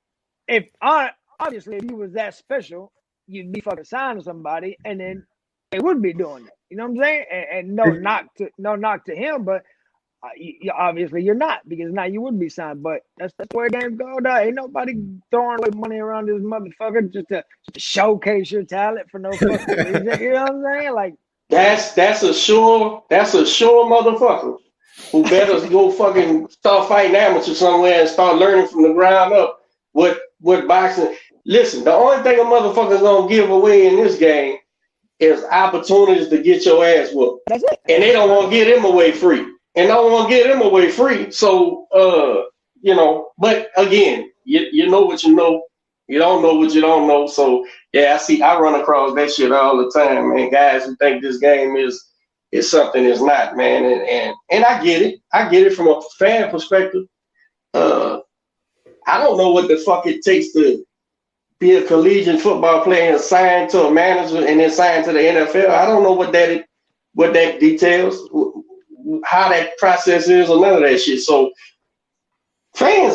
obviously if you was that special, you'd be fucking signed to somebody, and then they would be doing it. You know what I'm saying? And no knock to him, but obviously you're not, because now you would be signed. But that's the way games go, dog. Ain't nobody throwing away money around this motherfucker just to showcase your talent for no fucking reason. You know what I'm saying? Like that's a sure motherfucker who better go fucking start fighting amateur somewhere and start learning from the ground up what boxing. Listen, the only thing a motherfucker's gonna give away in this game is opportunities to get your ass whooped. That's it. And they don't want to get him away free. So, but again, you know what you know. You don't know what you don't know. So, yeah, I run across that shit all the time, man. Guys who think this game is something it's not, man. And I get it. I get it from a fan perspective. I don't know what the fuck it takes to be a collegiate football player and sign to a manager and then sign to the NFL. I don't know what that details, how that process is, or none of that shit. So fans,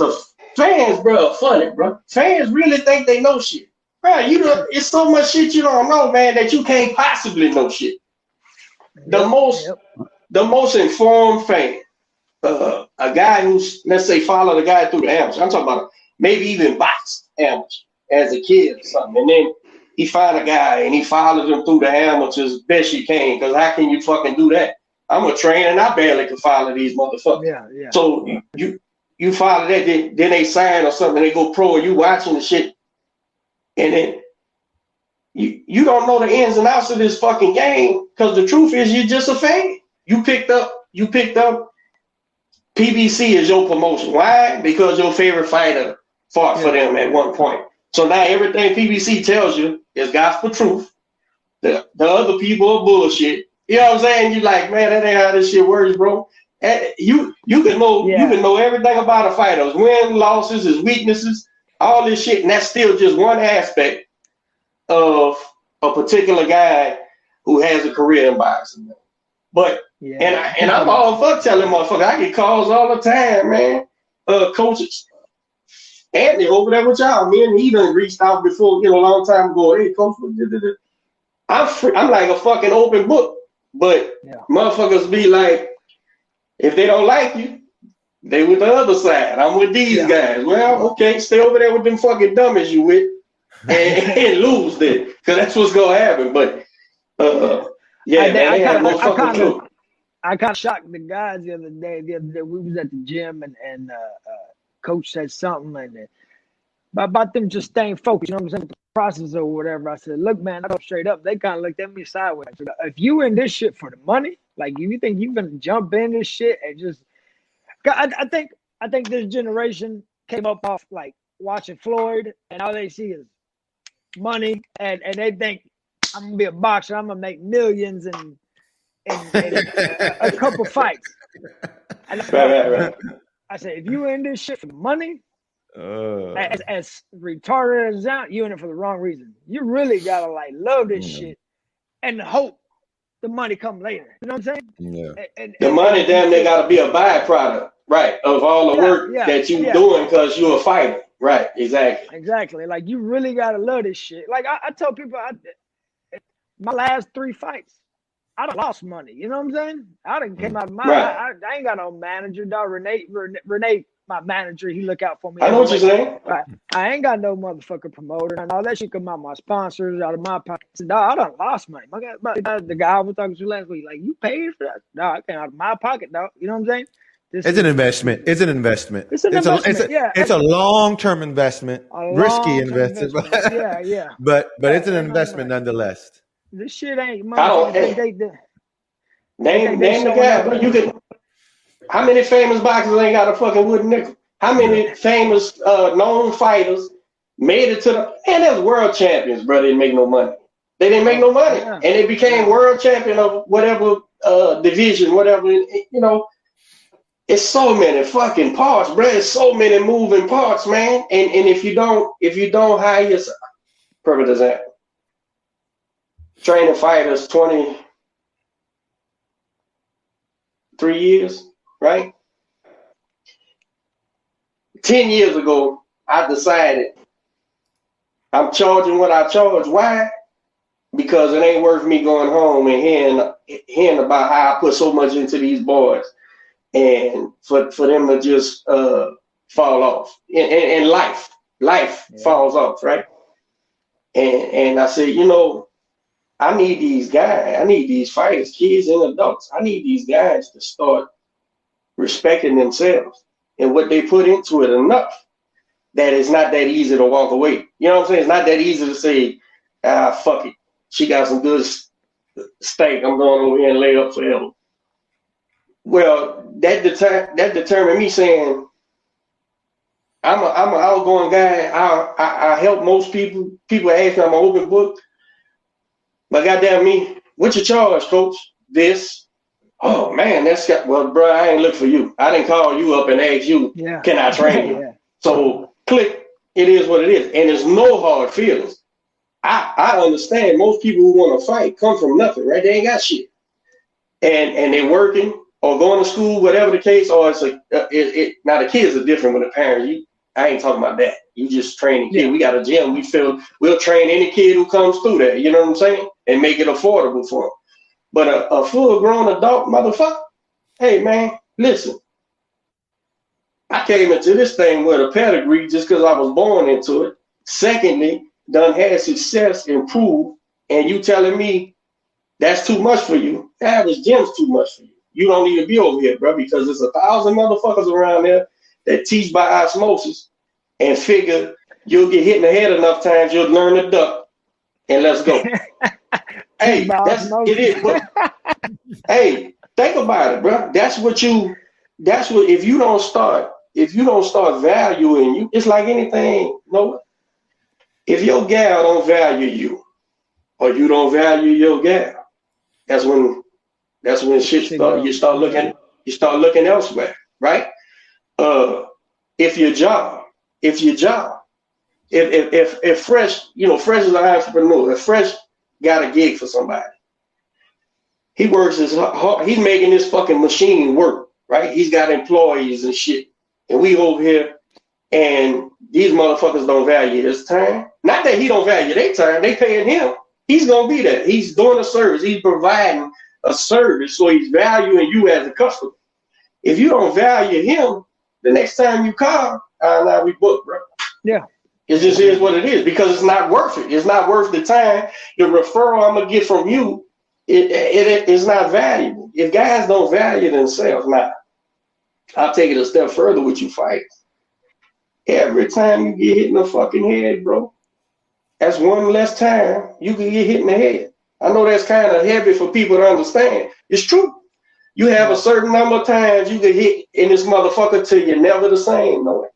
bro, are funny, bro. Fans really think they know shit, bro. It's so much shit you don't know, man, that you can't possibly know shit. The most informed fan, a guy who's, let's say, followed a guy through the amateur. I'm talking about maybe even box amateur as a kid or something, and then he found a guy and he followed him through the amateurs as best you can. Because how can you fucking do that? I'm a trainer and I barely can follow these motherfuckers. Yeah. So you follow that, then they sign or something, they go pro, or you watching the shit, and then you don't know the ins and outs of this fucking game, because the truth is you're just a fan. You picked up PBC as your promotion. Why? Because your favorite fighter fought for them at one point. So now everything PBC tells you is gospel truth. The other people are bullshit. You know what I'm saying? You're like, man, that ain't how this shit works, bro. And you can know everything about a fighter, his wins, losses, his weaknesses, all this shit, and that's still just one aspect of a particular guy who has a career in boxing. But and I'm all fuck telling motherfuckers. I get calls all the time, man. Coaches. Anthony over there with y'all. Me and he done reached out before, a long time ago. Hey, coach, I'm like a fucking open book. But motherfuckers be like, if they don't like you, they with the other side. I'm with these guys. Well, okay, stay over there with them fucking dummies you with and lose then, because that's what's gonna happen. But I kind of shocked the guys the other day. We was at the gym and coach said something about them just staying focused. You know what I'm saying? The process or whatever. I said, look, man, I go straight up. They kind of looked at me sideways. If you in this shit for the money, like you think you can jump in this shit and just, I think this generation came up off like watching Floyd, and all they see is money, and they think I'm gonna be a boxer. I'm gonna make millions and a couple fights. Right. I said, if you in this shit for money, as retarded as that, you in it for the wrong reason. You really gotta like love this shit and hope the money come later. You know what I'm saying? Yeah. And the money damn near gotta be a byproduct, right, of all the work that you doing because you're a fighter. Right, exactly. Like you really gotta love this shit. Like I tell people, my last 3 fights, I done lost money. You know what I'm saying? I done came out of my. I ain't got no manager, dog. Renee, my manager, he look out for me. I know what you're saying. I ain't got no motherfucking promoter, and all that shit come out of my sponsors, out of my pocket. Dog, I done lost money. The guy I was talking to last week, like, you paid for that? Dog, I came out of my pocket, dog. You know what I'm saying? It's an investment. It's an investment. It's a long-term investment, risky investment. Yeah. But it's an investment nonetheless. This shit ain't. Name the guy, bro. You can. How many famous boxers ain't got a fucking wooden nickel? How many famous known fighters made it to the man? That's world champions, bro. They didn't make no money. They didn't make no money, and they became world champion of whatever division, whatever. You know, it's so many fucking parts, bro. It's so many moving parts, man. And if you don't hire yourself, perfect example. Training fighters 23 years, right? 10 years ago, I decided I'm charging what I charge. Why? Because it ain't worth me going home and hearing about how I put so much into these boys, and for them to just fall off. And life falls off, right? And I said, you know, I need these guys. I need these fighters, kids and adults. I need these guys to start respecting themselves and what they put into it enough that it's not that easy to walk away. You know what I'm saying? It's not that easy to say, fuck it. She got some good steak. I'm going over here and lay up forever. Well, that determined me saying, I'm an outgoing guy. I help most people. People ask me, I'm an open book. But goddamn me, what's your charge, coach? This. Oh man, well, bro, I ain't look for you. I didn't call you up and ask you, can I train you? So click, it is what it is. And there's no hard feelings. I understand most people who want to fight come from nothing, right? They ain't got shit. And they're working or going to school, whatever the case, or now the kids are different with the parents. I ain't talking about that. You just train a kid. We got a gym. We'll train any kid who comes through there, you know what I'm saying? And make it affordable for them. But a full-grown adult motherfucker, hey, man, listen. I came into this thing with a pedigree just because I was born into it. Secondly, done had success, improved, and you telling me that's too much for you. The average gym's too much for you. You don't need to be over here, bro, because there's 1,000 motherfuckers around there that teach by osmosis and figure you'll get hit in the head enough times, you'll learn to duck, and let's go. Hey, it is. But, hey, think about it, bro. If you don't start valuing you, it's like anything, Noah. If your gal don't value you, or you don't value your gal, that's when shit start. You start looking elsewhere, right? If Fresh, Fresh is an entrepreneur. If Fresh got a gig for somebody, he works his hard. He's making this fucking machine work, right? He's got employees and shit, and we over here, and these motherfuckers don't value his time. Not that he don't value their time. They paying him. He's gonna be there. He's doing a service. He's providing a service, so he's valuing you as a customer. If you don't value him, the next time you call, now we book, bro. Yeah. It just is what it is, because it's not worth it. It's not worth the time. The referral I'm gonna get from you, it is not valuable. If guys don't value themselves, now I'll take it a step further with you fighters. Every time you get hit in the fucking head, bro, that's one less time you can get hit in the head. I know that's kind of heavy for people to understand. It's true. You have a certain number of times you can hit in this motherfucker till you're never the same, no.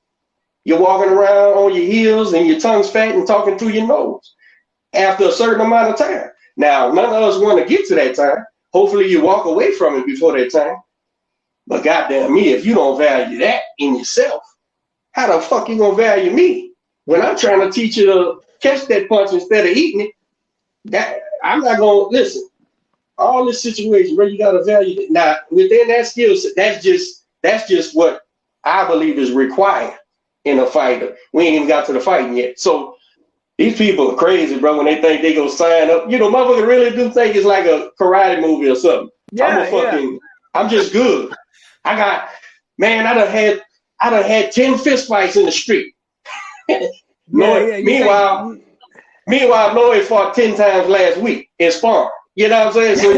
You're walking around on your heels and your tongue's fat and talking through your nose after a certain amount of time. Now, none of us want to get to that time. Hopefully you walk away from it before that time. But goddamn me, if you don't value that in yourself, how the fuck you gonna value me when I'm trying to teach you to catch that punch instead of eating it? That I'm not gonna listen. All this situation where you gotta value it. Now within that skill set, that's just what I believe is required in a fighter. We ain't even got to the fighting yet. So these people are crazy, bro, when they think they gonna sign up. Motherfuckers really do think it's like a karate movie or something. I'm just good. I done had 10 fist fights in the street. Meanwhile, Noe fought 10 times last week in sparring. You know what I'm saying? So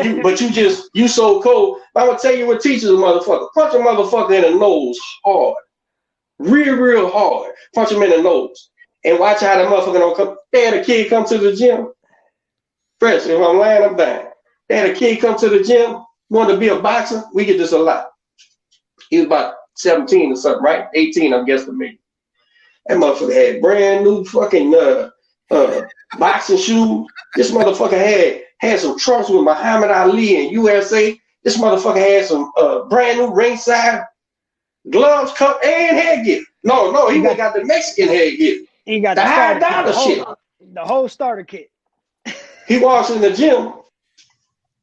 you so cold. I'm gonna tell you what teaches a motherfucker. Punch a motherfucker in the nose hard. Real hard. Punch him in the nose. And watch how the motherfucker don't come. They had a kid come to the gym. Fresh, if I'm lying, I'm dying. They had a kid come to the gym. wanted to be a boxer? We get this a lot. He was about 17 or something, right? 18, I'm guessing maybe. That motherfucker had brand new fucking boxing shoes. This motherfucker had some trunks with Muhammad Ali and USA. This motherfucker had some brand new ringside gloves, cup, and headgear. No, he got the Mexican headgear. He got the high dollar shit. The whole starter kit. He walks in the gym.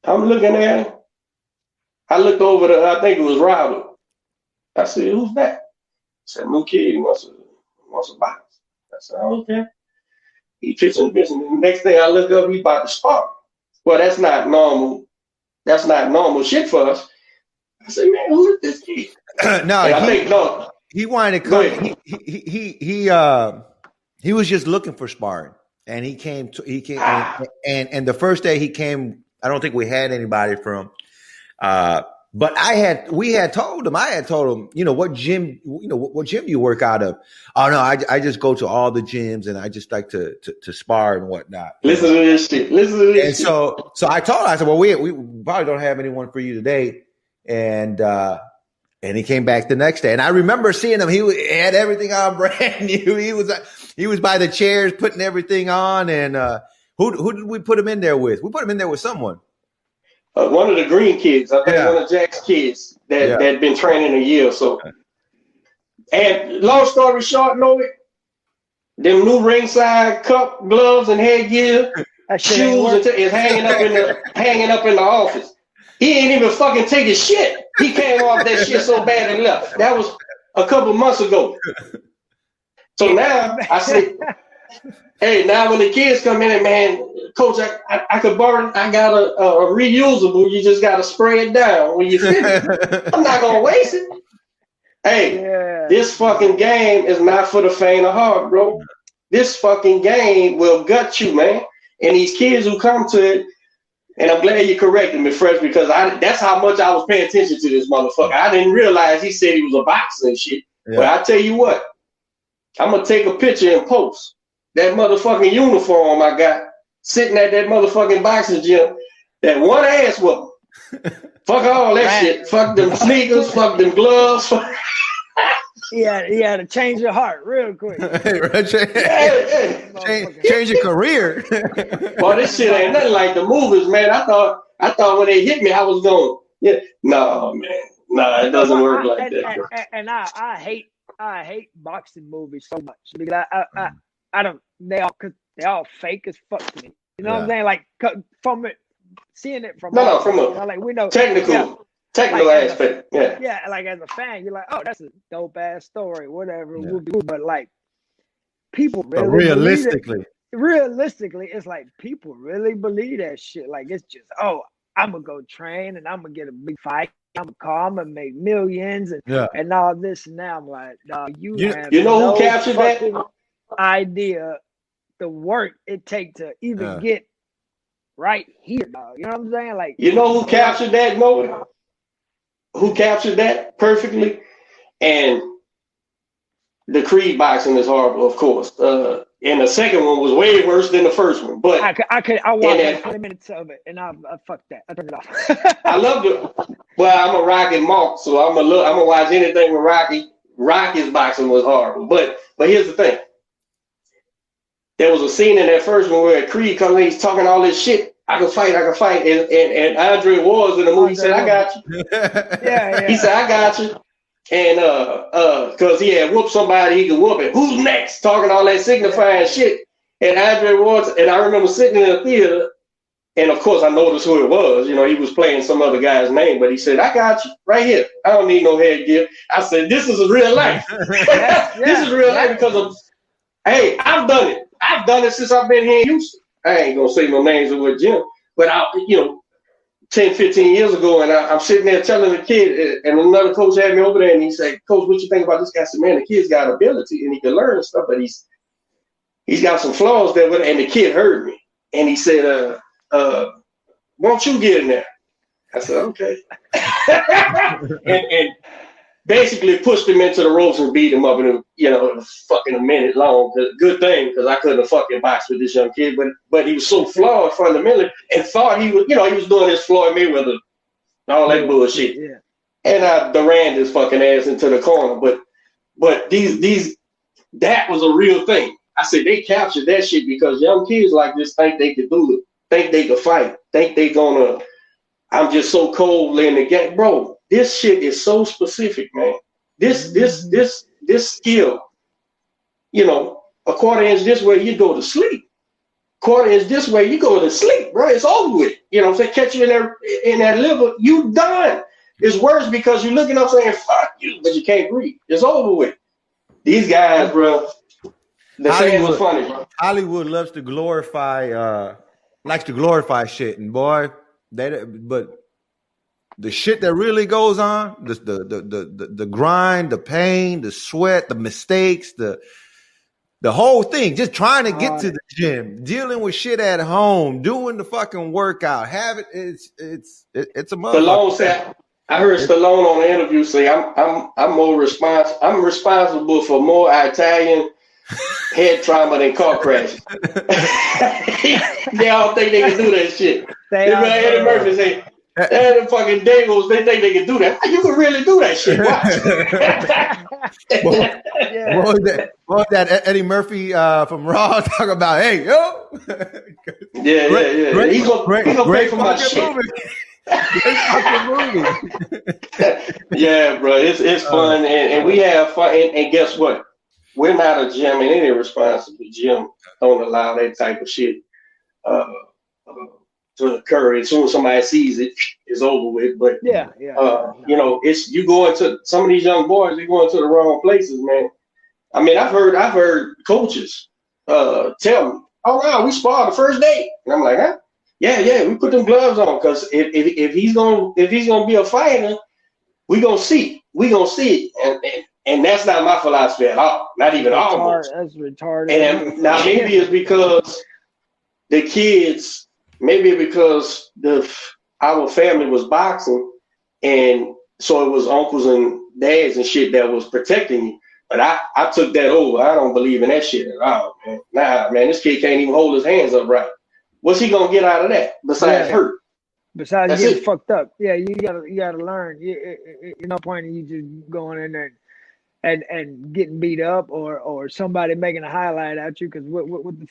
I'm looking at him. I looked over I think it was Robert. I said, who's that? I said, new kid, he wants a box. I said, oh, okay. He pitching the business. The next thing I look up, he about to spar. Well, that's not normal. That's not normal shit for us. I said, man, who is this kid? He wanted to come. He was just looking for sparring, and he came, and the first day he came, I don't think we had anybody from. But I had told him, what gym you work out of? Oh no, I just go to all the gyms and I just like to spar and whatnot. Listen to this shit. And so I told him, I said, well, we probably don't have anyone for you today. And he came back the next day. And I remember seeing him, he had everything on brand new. He was by the chairs putting everything on. And who did we put him in there with? We put him in there with someone. One of the green kids, I think one of Jack's kids that had been training a year or so. And long story short, Noe, them new ringside cup, gloves, and headgear, shoes is hanging up in the office. He ain't even fucking take his shit. He came off that shit so bad and left. That was a couple months ago. So now I say, hey, now when the kids come in and, man, coach, I could borrow, I got a reusable, you just got to spray it down when you finish. I'm not going to waste it. Hey, this fucking game is not for the faint of heart, bro. This fucking game will gut you, man. And these kids who come to it, and I'm glad you corrected me, Fresh, because that's how much I was paying attention to this motherfucker. I didn't realize he said he was a boxer and shit. Yeah. But I tell you what, I'm going to take a picture and post that motherfucking uniform I got sitting at that motherfucking boxing gym, that one ass whooping. Fuck all that shit. Fuck them sneakers, fuck them gloves. Yeah, to change your heart real quick. Change your career. Boy, this shit ain't nothing like the movies, man. I thought when they hit me, I was going, no, man. No, it doesn't work like that. And I hate boxing movies so much because I don't. They all fake as fuck to me. You know what I'm saying? Like from it, seeing it from from like we know technical aspect. Yeah, like as a fan, you're like, oh, that's a dope ass story, whatever. But like people really realistically, it's like people really believe that shit. Like it's just, oh, I'm gonna go train and I'm gonna get a big fight. I'm gonna make millions and all this and that. I'm like, dog, you know who captured that idea, the work it takes to even get right here, dog. You know what I'm saying? Like, you know who captured that, Noe? Who captured that perfectly? And the Creed boxing is horrible, of course. And the second one was way worse than the first one. But I watched 20 minutes of it, and I fucked that. I turned it off. I loved it. Well, I'm a Rocky mark, so I'm gonna watch anything with Rocky. Rocky's boxing was horrible. But here's the thing. There was a scene in that first one where Creed comes in, he's talking all this shit. I can fight. And Andre Ward's in the movie. He said, I got you. Yeah. He said, I got you. And because he had whooped somebody, he could whoop it. Who's next? Talking all that signifying shit. And Andre Ward, and I remember sitting in the theater, and of course I noticed who it was. You know, he was playing some other guy's name, but he said, I got you right here. I don't need no headgear. I said, this is real life. This is real life because of, hey, I've done it. I've done it since I've been here in Houston. I ain't gonna say no names of what gym, but 10, 15 years ago, and I'm sitting there telling the kid, and another coach had me over there, and he said, Coach, what you think about this guy? I said, man, the kid's got ability, and he can learn stuff, but he's got some flaws there. And the kid heard me, and he said, won't you get in there? I said, okay. and basically pushed him into the ropes and beat him up in fucking a minute long. Good thing, because I couldn't have fucking boxed with this young kid, but he was so flawed fundamentally and thought he was doing his Floyd Mayweather all that bullshit. Yeah. And Durant his fucking ass into the corner. But that was a real thing. I said they captured that shit because young kids like this think they could do it, think they could fight, think they gonna. I'm just so cold in the game, bro. This shit is so specific, man. This skill, you know, a quarter inch this way, you go to sleep. Quarter inch this way, you go to sleep, bro. It's over with. You know what I'm saying? Catch you in that liver, you done. It's worse because you're looking up saying, fuck you, but you can't breathe. It's over with. These guys, bro, the fans are funny, bro. Hollywood loves to glorify, likes to glorify shit. And boy, but the shit that really goes on, the grind, the pain, the sweat, the mistakes, the whole thing, just trying to get to the gym, dealing with shit at home, doing the fucking workout, it's a motherfucker. I heard Stallone on the interview say, I'm responsible for more Italian head trauma than car crashes. They all think they can do that shit. Eddie Murphy say, and the fucking Dagos, they think they can do that. You can really do that shit. What was that Eddie Murphy from Raw talk about? Hey, yo. Yeah. He's gonna pay for my shit. Yeah, bro, it's fun and we have fun and guess what? We're not a gym, and any responsible gym don't allow that type of shit to occur. As soon as somebody sees it, it's over with. But you know, you go into some of these young boys, they go into the wrong places, man. I mean, I've heard coaches tell me, "Oh no, we sparred the first day," and I'm like, "Huh? Yeah, we put them gloves on because if he's gonna be a fighter, we gonna see it, and that's not my philosophy at all, not even almost. That's retarded. And now maybe it's because the kids, maybe because our family was boxing, and so it was uncles and dads and shit that was protecting me. But I took that over. I don't believe in that shit at all, man. Nah, man, this kid can't even hold his hands up right. What's he gonna get out of that besides hurt? Besides getting fucked up, you gotta learn. You no point in you just going in there and getting beat up or somebody making a highlight at you because what the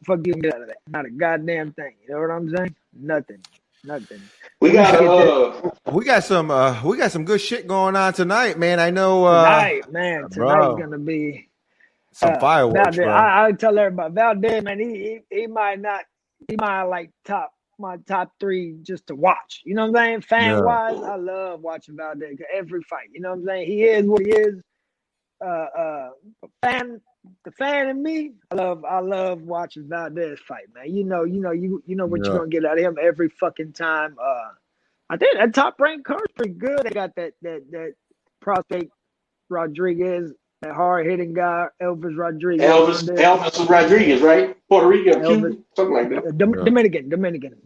fuck you can get out of that? Not a goddamn thing. You know what I'm saying? Nothing. We got some good shit going on tonight, man. I know tonight's gonna be some fireworks, bro. I tell everybody, Valdez, man, he might like my top three just to watch. You know what I'm saying? Fan wise, I love watching Valdez every fight. You know what I'm saying? He is what he is. The fan in me, I love watching Valdez fight, man. You know what you're gonna get out of him every fucking time. I think that top ranked card's pretty good. They got that prospect Rodriguez, that hard hitting guy, Elvis Rodriguez. Elvis Rodriguez, right? Puerto Rican, Cuban, something like that. Dominican.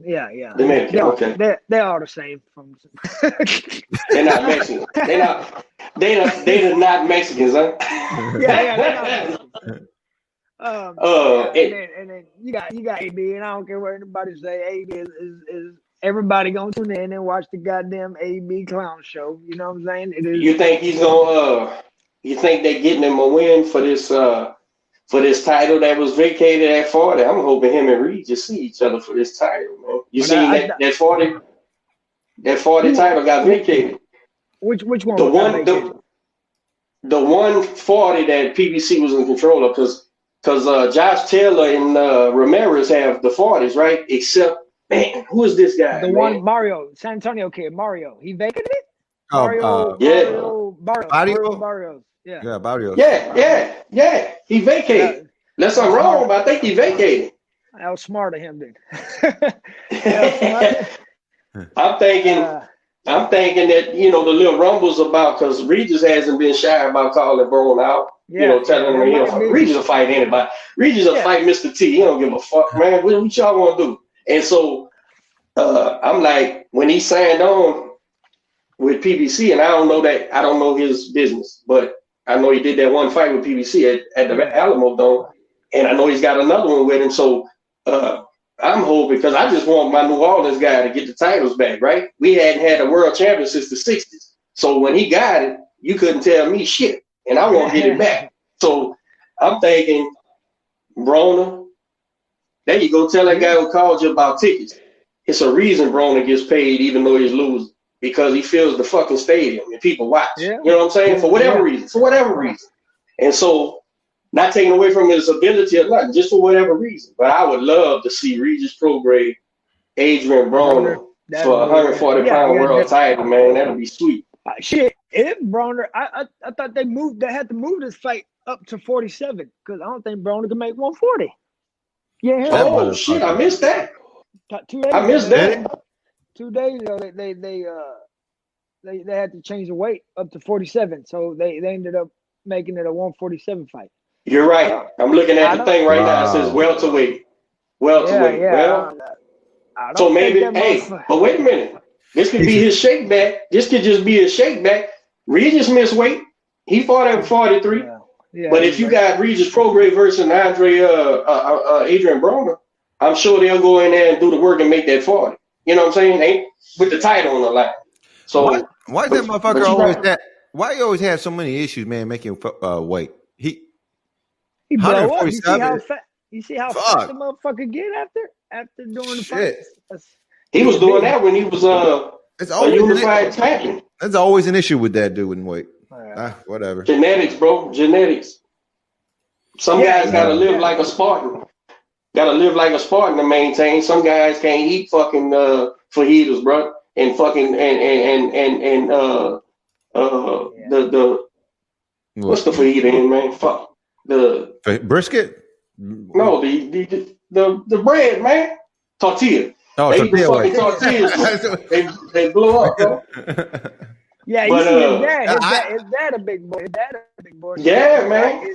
Yeah. Dominican, okay. They're all the same. They're not Mexican. They're not Mexicans, huh? Yeah. And then you got AB, and I don't care what anybody say. AB is everybody gonna tune in and watch the goddamn AB clown show. You know what I'm saying? It is. You think he's gonna? You think they're getting him a win for this title that was vacated at 40? I'm hoping him and Reed just see each other for this title, man. You see that 40 title got vacated. Which one? The 140 that PBC was in control of, because Josh Taylor and Ramirez have the 40s, right? Except, man, who is this guy? One Mario, San Antonio kid, Mario. He vacated it? Barrios. Yeah, Barrios. Yeah. He vacated. Unless I'm wrong, but I think he vacated. How smart of him, dude. I'm thinking that, the little rumbles about, because Regis hasn't been shy about calling Braun out. Telling him Regis will fight anybody. Regis will fight Mr. T. He don't give a fuck, man. What y'all want to do? And so I'm like, when he signed on with PBC, and I don't know his business, but I know he did that one fight with PBC at the Alamo Dome, and I know he's got another one with him. So I'm hoping because I just want my New Orleans guy to get the titles back, right? We hadn't had a world champion since the 60s. So when he got it, you couldn't tell me shit. And I want to get it back. So I'm thinking, Broner, there you go. Tell that guy who called you about tickets. It's a reason Broner gets paid even though he's losing. Because he fills the fucking stadium and people watch. Yeah. You know what I'm saying? For whatever reason. For whatever reason. And so, not taking away from his ability or nothing, just for whatever reason. But I would love to see Regis Prograis, Adrian Broner for a 140-pound world title, man. That would be sweet. Shit, if Broner, I thought they had to move this fight up to 47 because I don't think Broner can make 140. Yeah. Oh shit, I missed that. 2 days I missed that. 2 days ago, they had to change the weight up to 47, so they ended up making it a 147 fight. You're right. I'm looking at the thing right now. It says welterweight. Welterweight. Well, so maybe. Hey, but wait a minute. This could be his shake back. This could just be his shake back. Regis missed weight. He fought at 43. But if you got Regis Prograis versus Adrian Broner, I'm sure they'll go in there and do the work and make that 40. You know what I'm saying? Ain't with the title on the line. So why that motherfucker always that? Why he always have so many issues, man, making weight? He blow up. You see how fast the motherfucker get after doing the fight? He was doing that when he was it's a unified champion. There's always an issue with that dude in weight. Whatever. Genetics, bro. Genetics. Some guys gotta live like a Spartan. Gotta live like a Spartan to maintain. Some guys can't eat fucking fajitas, bro, and fucking the what's the fajita in, man? Fuck the brisket. No, the bread, man. Tortilla. Oh, they eat the fucking tortillas. they blow up, bro. Yeah, you see his dad. His dad a big boy. His dad a big boy. Yeah, man.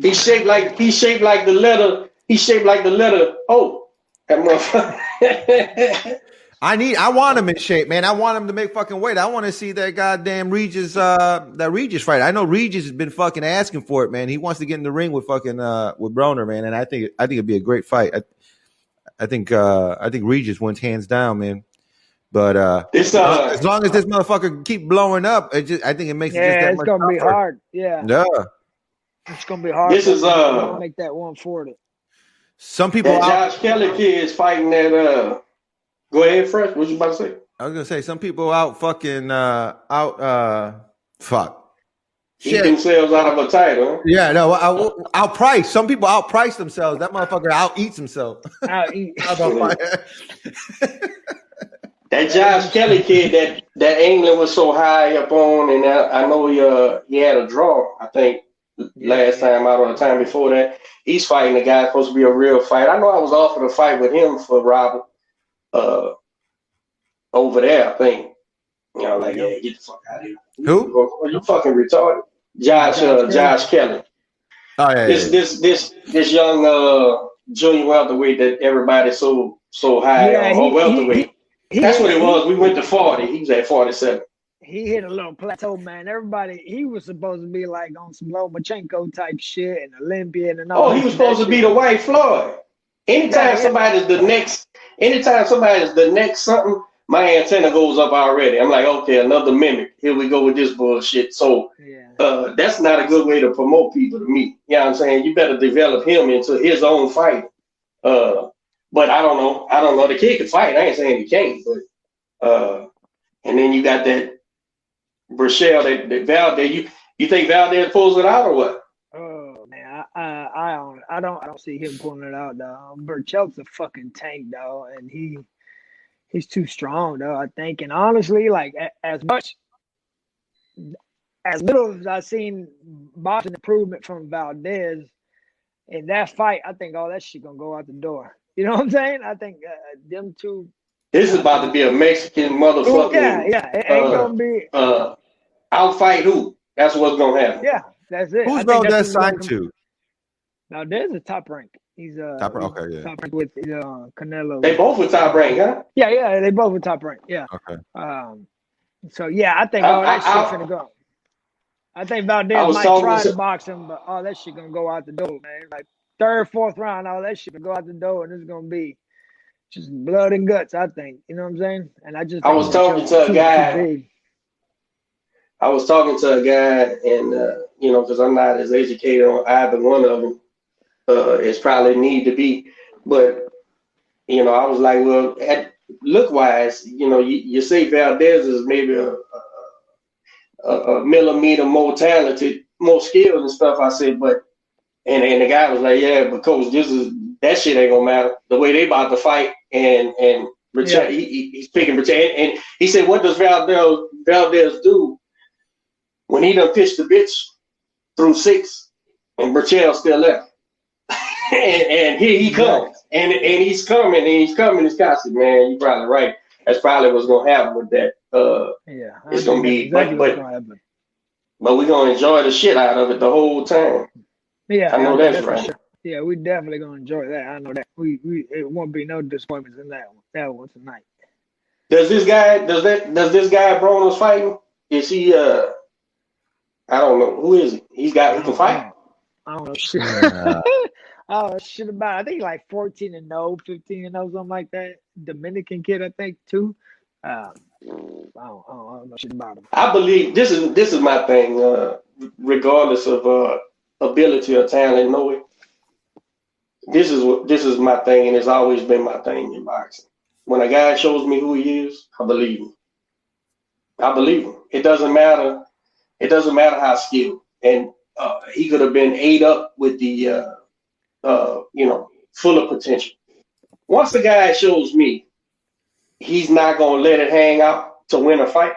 He's shaped like the letter. He's shaped like the letter O. That motherfucker. I want him in shape, man. I want him to make fucking weight. I want to see that goddamn Regis fight. I know Regis has been fucking asking for it, man. He wants to get in the ring with fucking with Broner, man. And I think it'd be a great fight. I think Regis wins hands down, man. But as long as this motherfucker keep blowing up, I think it makes it just that it's much gonna be tougher. hard. Yeah, it's gonna be hard. This is make that 140. Some people that Josh Kelly kid is fighting that go ahead, Fresh. What you about to say? I was gonna say some people out fucking Eat themselves out of a title. Huh? Yeah, no, outpriced. Some people outprice themselves. That motherfucker out eats himself. That Josh Kelly kid that England was so high up on, and I know he had a draw, I think, last time out or the time before that. He's fighting a guy supposed to be a real fight. I know I was offered a fight with him for Robert over there, I think. You know, like, yeah, get the fuck out of here. Who? Are you fucking retarded? Josh Kelly. Oh yeah. This young junior welterweight that everybody's so high on, or welterweight. That's what it was. We went to 40. He was at 47. He hit a little plateau, man. He was supposed to be like on some Lomachenko type shit and Olympian and all. Oh, he was supposed to be the white Floyd. Anytime somebody's the next something, my antenna goes up already. I'm like, okay, another mimic. Here we go with this bullshit. So that's not a good way to promote people to me. You know what I'm saying? You better develop him into his own fight. But I don't know. The kid can fight. I ain't saying he can't. But and then you got that Burchell, that Valdez. You think Valdez pulls it out or what? Oh man, I don't see him pulling it out, dog. Burchell's a fucking tank, dog, and he's too strong, though, I think. And honestly, like as little as I've seen boxing improvement from Valdez in that fight, I think all that shit gonna go out the door. You know what I'm saying? I think them two. This is about to be a Mexican motherfucker. Yeah. It ain't gonna be. Outfight who? That's what's gonna happen. Yeah, that's it. Who's Valdez signed to? Valdez is top rank. He's top rank. Okay, yeah. Top rank with Canelo. They both were top rank, huh? Yeah. They both were top rank. Yeah. Okay. So yeah, I think all that shit's gonna go. I think Valdez might try to box him, but all that shit gonna go out the door, man. Like third, fourth round, all that shit gonna go out the door, and it's gonna be just blood and guts. I think, you know what I'm saying. And I just I was talking to a guy. big. I was talking to a guy, and you know, because I'm not as educated on either one of them as probably need to be, but you know, I was like, well, at look wise, you know, you say Valdez is maybe a millimeter more talented, more skilled and stuff. I said, but and the guy was like, yeah, but coach, that shit ain't gonna matter. The way they about to fight and Richard, he's picking Richard, and he said, what does Valdez do when he done pitched the bitch through 6 and Burchell's still left? and here he comes. And he's coming. It's constant, man. You're probably right. That's probably what's gonna happen with that. It's gonna be exactly but we're gonna enjoy the shit out of it the whole time. Yeah, I know that's right. Sure. Yeah, we definitely gonna enjoy that. I know that. It won't be no disappointments in that one tonight. Does this guy Broner's fighting? Is he I don't know. Who is he? He can fight? I don't know shit. Oh shit about it. I think like 14-0, 15-0, something like that. Dominican kid, I think, too. I don't know shit about him. I believe this is my thing, regardless of ability or talent, Noe. This is my thing, and it's always been my thing in boxing. When a guy shows me who he is, I believe him. It doesn't matter how skilled. And he could have been ate up with the full of potential. Once the guy shows me he's not gonna let it hang out to win a fight,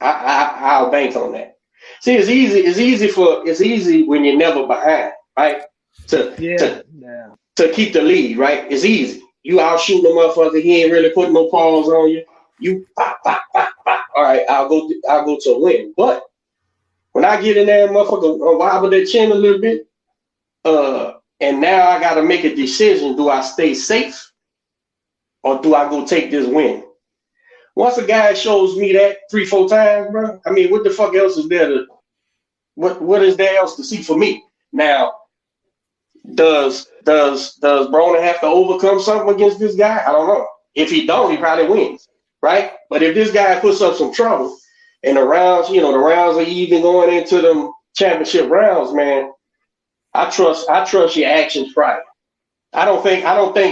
I'll bank on that. See, it's easy when you're never behind, right? To keep the lead, right? It's easy. You out shooting the motherfucker, he ain't really putting no paws on you. You pop, pop, pop, pop. All right, I'll go to a win. But when I get in there, motherfucker, wobble that chin a little bit, and now I got to make a decision. Do I stay safe or do I go take this win? Once a guy shows me that 3-4 times, bro, I mean, what the fuck else is there what is there else to see for me? Now, does Broner have to overcome something against this guy? I don't know. If he don't, he probably wins, right? But if this guy puts up some trouble and the rounds are even going into them championship rounds, man, I trust your actions prior. I don't think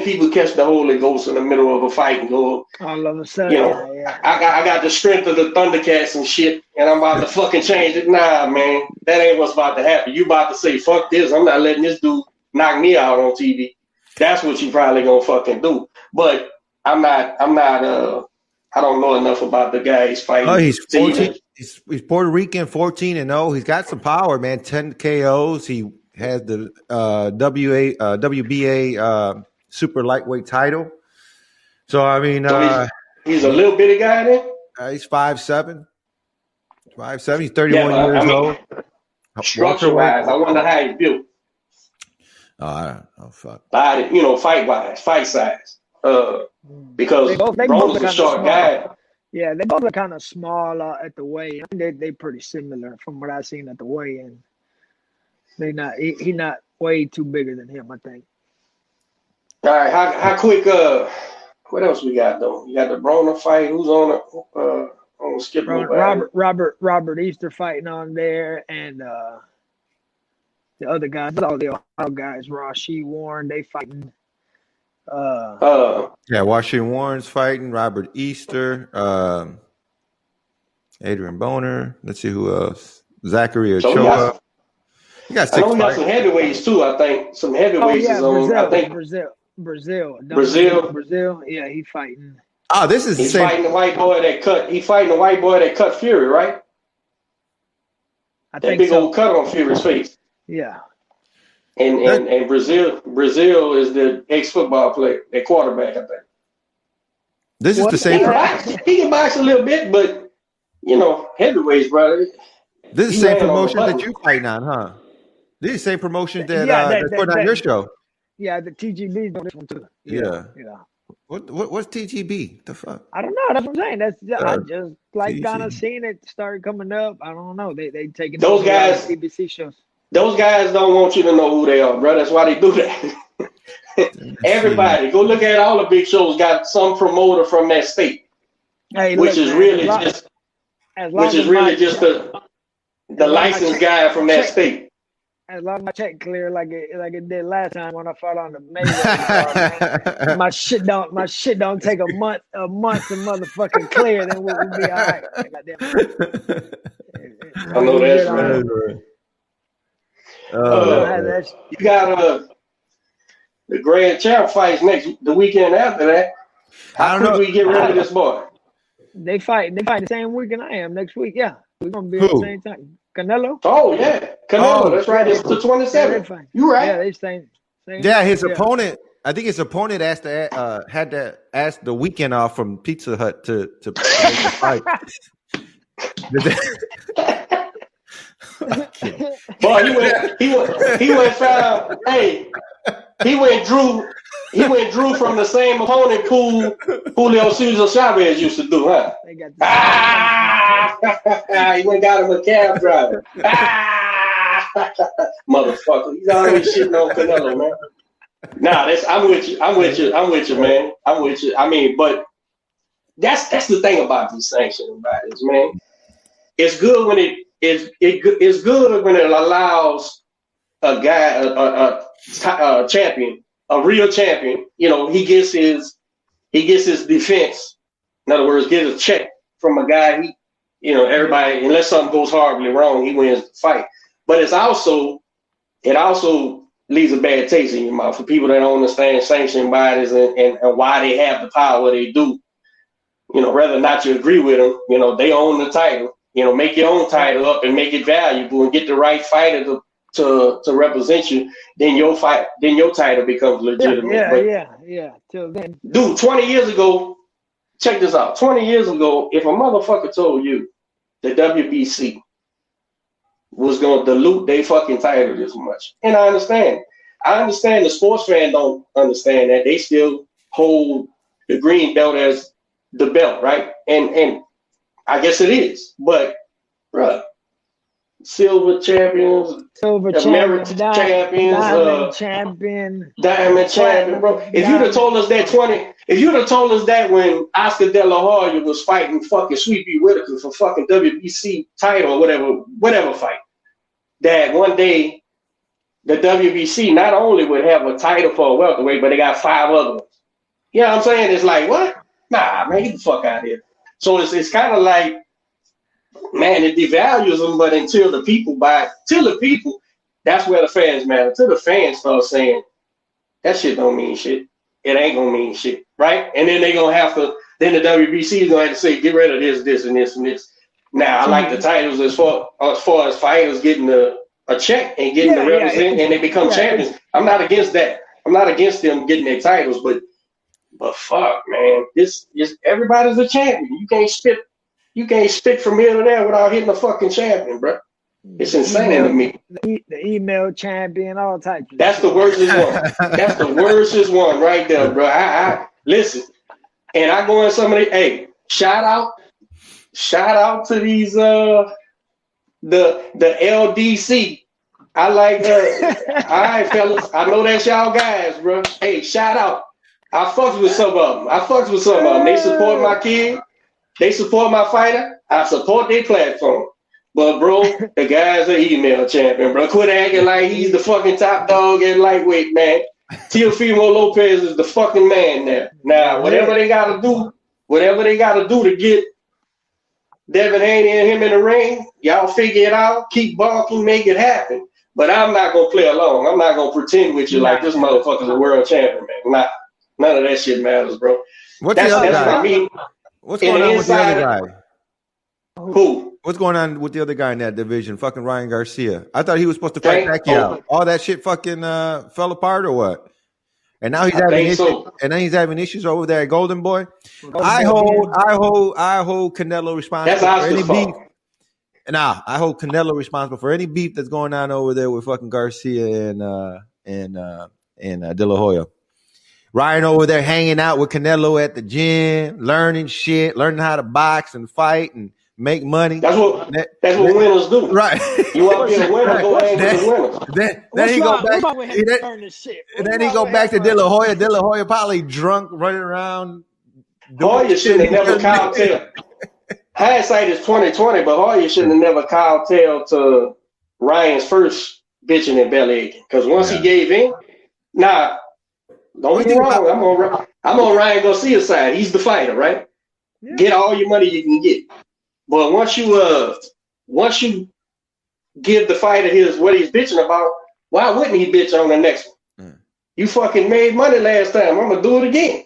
people catch the Holy Ghost in the middle of a fight and go, all of a sudden, I got the strength of the Thundercats and shit, and I'm about to fucking change it. Nah, man, that ain't what's about to happen. You about to say, fuck this, I'm not letting this dude knock me out on TV. That's what you probably gonna fucking do. But I don't know enough about the guy he's fighting. Oh, he's 14. He's Puerto Rican, 14-0. He's got some power, man. 10 KOs. He has the WBA super lightweight title. So I mean, he's a little bitty guy then. He's 5'7". 5'7". He's 31 years old. Structure-wise, I wonder how he's built. Oh, I don't know. Fuck. Body, fight-wise, fight size. Because Broner's a short guy. Yeah, they both are kind of small at the weigh. I think they pretty similar from what I've seen at the weigh-in. He not way too bigger than him, I think. All right, how quick? What else we got though? You got the Broner fight. Who's on skip Robert Easter fighting on there, and the other guys, all the Ohio guys, Rashid Warren, they fighting. Washington Warren's fighting. Robert Easter, Adrian Boner. Let's see who else. Zachary Ochoa. We got some heavyweights too. I think some heavyweights is on. I think Brazil. Yeah, he fighting. Oh, this is he's fighting the white boy that cut. He fighting the white boy that cut Fury, right? I think big old cut on Fury's face. Yeah. And Brazil is the ex-football player, the quarterback, I think. This is the same. He can box a little bit, but heavyweights, brother. This is the same promotion that you fighting on, huh? This is the same promotion that put on your show. Yeah, the TGB's on this one too. Yeah. What's TGB? The fuck? I don't know. That's what I'm saying. I just like kind of seeing it start coming up. I don't know. They taking those guys CBC shows. Those guys don't want you to know who they are, bro. That's why they do that. Everybody, go look at all the big shows. Got some promoter from that state, Hey, which look, is man, really as long which is as really my just the as long as my licensed guy from that check, state. as long as my check clear like it did last time when I fought on the Mayweather card, man. My shit don't take a month to motherfucking clear, then we'll be all right. Goddamn it. I know that's right. You got the grand champ fights the weekend after that. How could we get rid of this boy? They fight the same weekend I am next week. Yeah, we're gonna be at the same time. Canelo. Oh yeah, Canelo. That's right. It's the 27th. Yeah, You right? Yeah, they same. Yeah, his opponent. I think his opponent had to ask the weekend off from Pizza Hut to make the fight. Boy, he went found. Hey, he went drew from the same opponent pool Julio Cesar Chavez used to do, huh? He went got him a cab driver. Motherfucker, he's always shitting on Canelo, man. Nah, I'm with you, man. I'm with you. I mean, but that's the thing about these sanctioning bodies, man. It's good when it's good when it allows a guy, a champion, a real champion. You know, he gets his defense. In other words, gets a check from a guy. Everybody, unless something goes horribly wrong, he wins the fight. But it also leaves a bad taste in your mouth for people that don't understand sanctioning bodies and why they have the power they do. Whether or not you agree with them, they own the title. Make your own title up and make it valuable and get the right fighter to represent you. Then your title becomes legitimate. Yeah. Till then, dude, 20 years ago, check this out. 20 years ago, if a motherfucker told you the WBC was going to dilute their fucking title this much, and I understand the sports fan don't understand that. They still hold the green belt as the belt, right? And I guess it is, but bruh, silver champions, American champions, diamond champion, bro. If you'd have told us that when Oscar De La Hoya was fighting fucking Sweepy Whitaker for fucking WBC title or whatever fight, that one day the WBC not only would have a title for a welterweight, but they got 5 other ones. You know what I'm saying? It's like, what? Nah, man, get the fuck out of here. So it's kind of like, man, it devalues them, but until the people, that's where the fans matter. Until the fans start saying, that shit don't mean shit. It ain't gonna mean shit, right? And then then the WBC is gonna have to say, get rid of this, and this, and this. Now, I like the titles as far as fighters getting a check and getting the represent, and they become champions. I'm not against that. I'm not against them getting their titles, but fuck, man, this everybody's a champion. You can't spit from here to there without hitting a fucking champion, bro. It's insane to me. The email champion, all types. That's the worstest one. That's the worstest one right there, bro. I listen, and I go in some of the. Hey, shout out to these the LDC. I like her. All right, fellas. I know that's y'all guys, bro. Hey, shout out. I fucks with some of them. They support my kid. They support my fighter. I support their platform. But, bro, the guy's an email champion, bro. Quit acting like he's the fucking top dog at lightweight, man. Teofimo Lopez is the fucking man there. Now, whatever they got to do to get Devin Haney and him in the ring, y'all figure it out. Keep barking, make it happen. But I'm not going to play along. I'm not going to pretend with you like this motherfucker's a world champion, man. Nah. None of that shit matters, bro. What's going on with the other guy? Who? What's going on with the other guy in that division? Fucking Ryan Garcia. I thought he was supposed to fight Pacquiao. All that shit fucking fell apart or what? And now he's having issues. So. And then he's having issues over there at Golden Boy. I hold Canelo responsible for any beef. Nah, I hold Canelo responsible for any beef that's going on over there with fucking Garcia and De La Hoya. Ryan over there hanging out with Canelo at the gym, learning shit, learning how to box and fight and make money. That's what winners do. Right. You want to be a winner, go hang with the winners. Then he go back. And then he go back to De La Hoya. De La Hoya probably drunk, running around. Hoya shouldn't have never cowtail. Hindsight is 20/20, but Hoya shouldn't have never cowtail to Ryan's first bitching and belly aching. Because once he gave in, now don't get me wrong, I'm on Ryan Garcia's side. He's the fighter, right? Yeah. Get all your money you can get. But once you give the fighter what he's bitching about, why wouldn't he bitch on the next one? Mm. You fucking made money last time. I'm gonna do it again.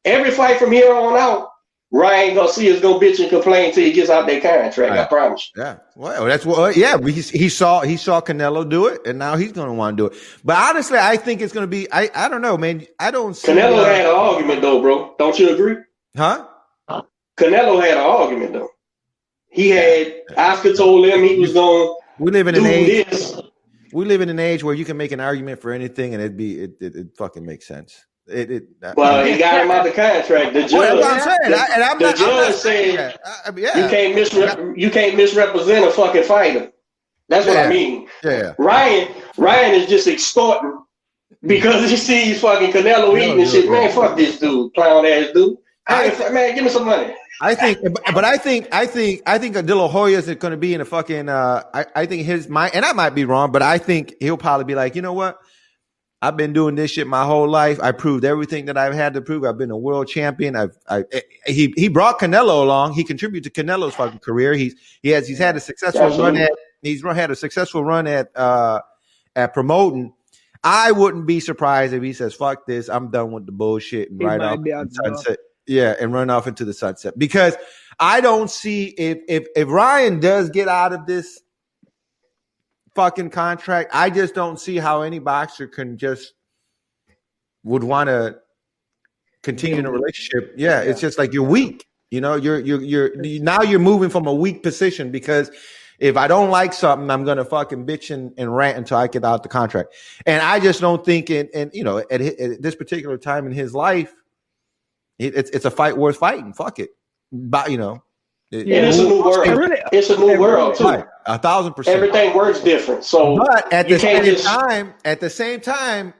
Every fight from here on out, Ryan Garcia's gonna bitch and complain till he gets out that contract. Right. I promise you. Yeah. Well, that's what. Yeah. He saw Canelo do it, and now he's gonna want to do it. But honestly, I think it's gonna be. I don't know, man. I don't see. Canelo had an argument though, bro. Don't you agree? Huh? Canelo had an argument though. He had Oscar told him he was going. We live in an age. We live in an age where you can make an argument for anything, and it fucking makes sense. Well, he got him out the contract. The judge said you can't misrepresent a fucking fighter. That's what I mean. Yeah. Ryan is just extorting because he sees fucking Canelo eating and shit. Man, fuck this dude, clown ass dude. Man, give me some money. I think a De La Hoya is going to be in a fucking. I think his mind, and I might be wrong, but I think he'll probably be like, you know what? I've been doing this shit my whole life. I proved everything that I've had to prove. I've been a world champion. He brought Canelo along. He contributed to Canelo's fucking career. He's had a successful run at promoting. I wouldn't be surprised if he says, "Fuck this, I'm done with the bullshit," and right off the sunset. Yeah, and run off into the sunset. Because I don't see if Ryan does get out of this fucking contract, I just don't see how any boxer would want to continue in a relationship. Yeah, it's just like you're weak. You know, you're moving from a weak position because if I don't like something, I'm gonna fucking bitch and rant until I get out the contract. And I just don't think at this particular time in his life. It's a fight worth fighting. Fuck it, but it's a new world. It's a new world too. Right. 1,000%. Everything works different. So, but at the same time,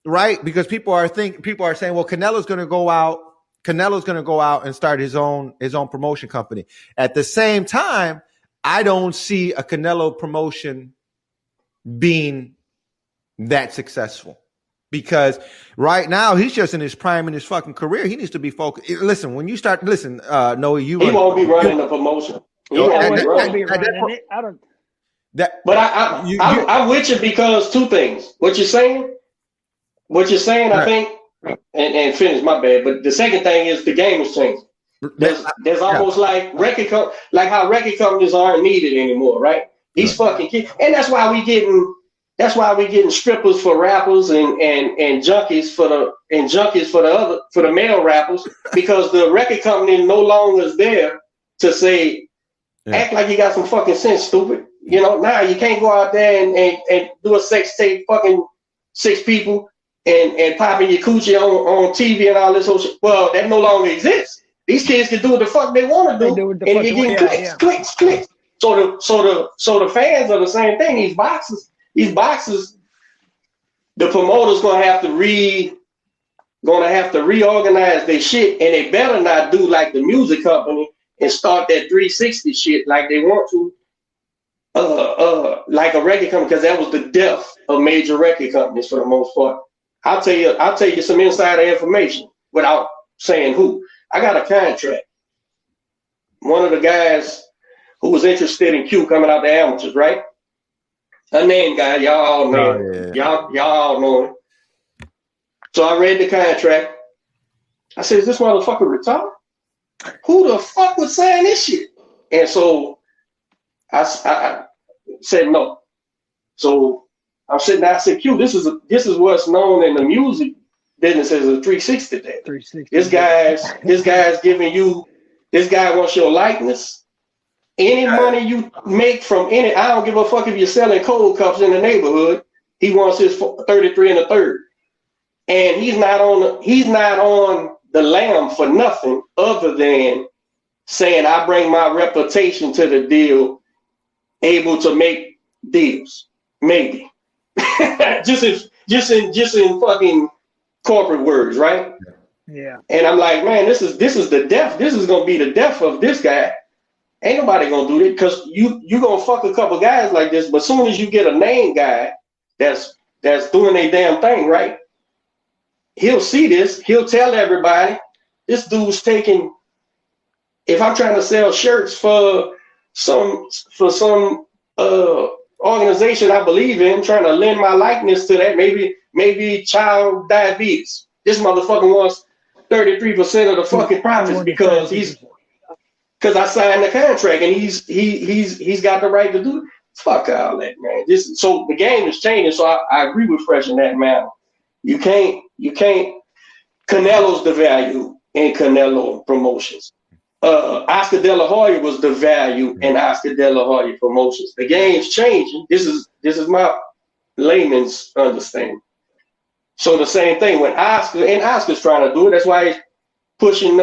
right? Because people are saying, well, Canelo's going to go out and start his own promotion company. At the same time, I don't see a Canelo promotion being that successful. Because right now he's just in his prime in his fucking career. He needs to be focused. Listen, when you start, Noe, he won't be running the promotion. He won't be running it. I don't. But I'm with you because two things. What you're saying, right. I think, and finish my bad. But the second thing is the game is changing. There's almost like how record companies aren't needed anymore, right? These fucking kids, and that's why we getting strippers for rappers and junkies for the male rappers because the record company no longer is there to say, act like you got some fucking sense, stupid. Now you can't go out there and do a sex tape, fucking 6 people and popping your coochie on TV and all this whole shit. Well, that no longer exists. These kids can do what the fuck they want to do, and you're getting clicks. So the fans are the same thing. These boxers, the promoter's gonna have to reorganize their shit, and they better not do like the music company and start that 360 shit like they want to, like a record company, because that was the death of major record companies for the most part. I'll tell you some insider information without saying who. I got a contract. One of the guys who was interested in Q coming out the amateurs, right? A name guy, y'all all know him. Y'all all know him. So I read the contract. I said, is this motherfucker retarded? Who the fuck would sign this shit? And so I said no. So I'm sitting there, I said, Q, this is what's known in the music business as a 360 day. 360. This guy's giving you, this guy wants your likeness. Any money you make from I don't give a fuck if you're selling cold cups in the neighborhood. He wants his 33 1/3. And he's not on the lam for nothing other than saying, I bring my reputation to the deal, able to make deals. Maybe. just in fucking corporate words, right? Yeah. And I'm like, man, this is the death. This is gonna be the death of this guy. Ain't nobody gonna do it because you gonna fuck a couple guys like this, but as soon as you get a name guy that's doing a damn thing, right? He'll see this, he'll tell everybody, this dude's taking, if I'm trying to sell shirts for some organization I believe in, trying to lend my likeness to that, maybe child diabetes. This motherfucker wants 33% of the fucking profits because I signed the contract and he's got the right to do it. Fuck all that, man. So the game is changing. So I agree with Fresh in that matter. You can't. Canelo's the value in Canelo promotions. Oscar De La Hoya was the value in Oscar De La Hoya promotions. The game's changing. This is my layman's understanding. So the same thing when Oscar's trying to do it. That's why he's pushing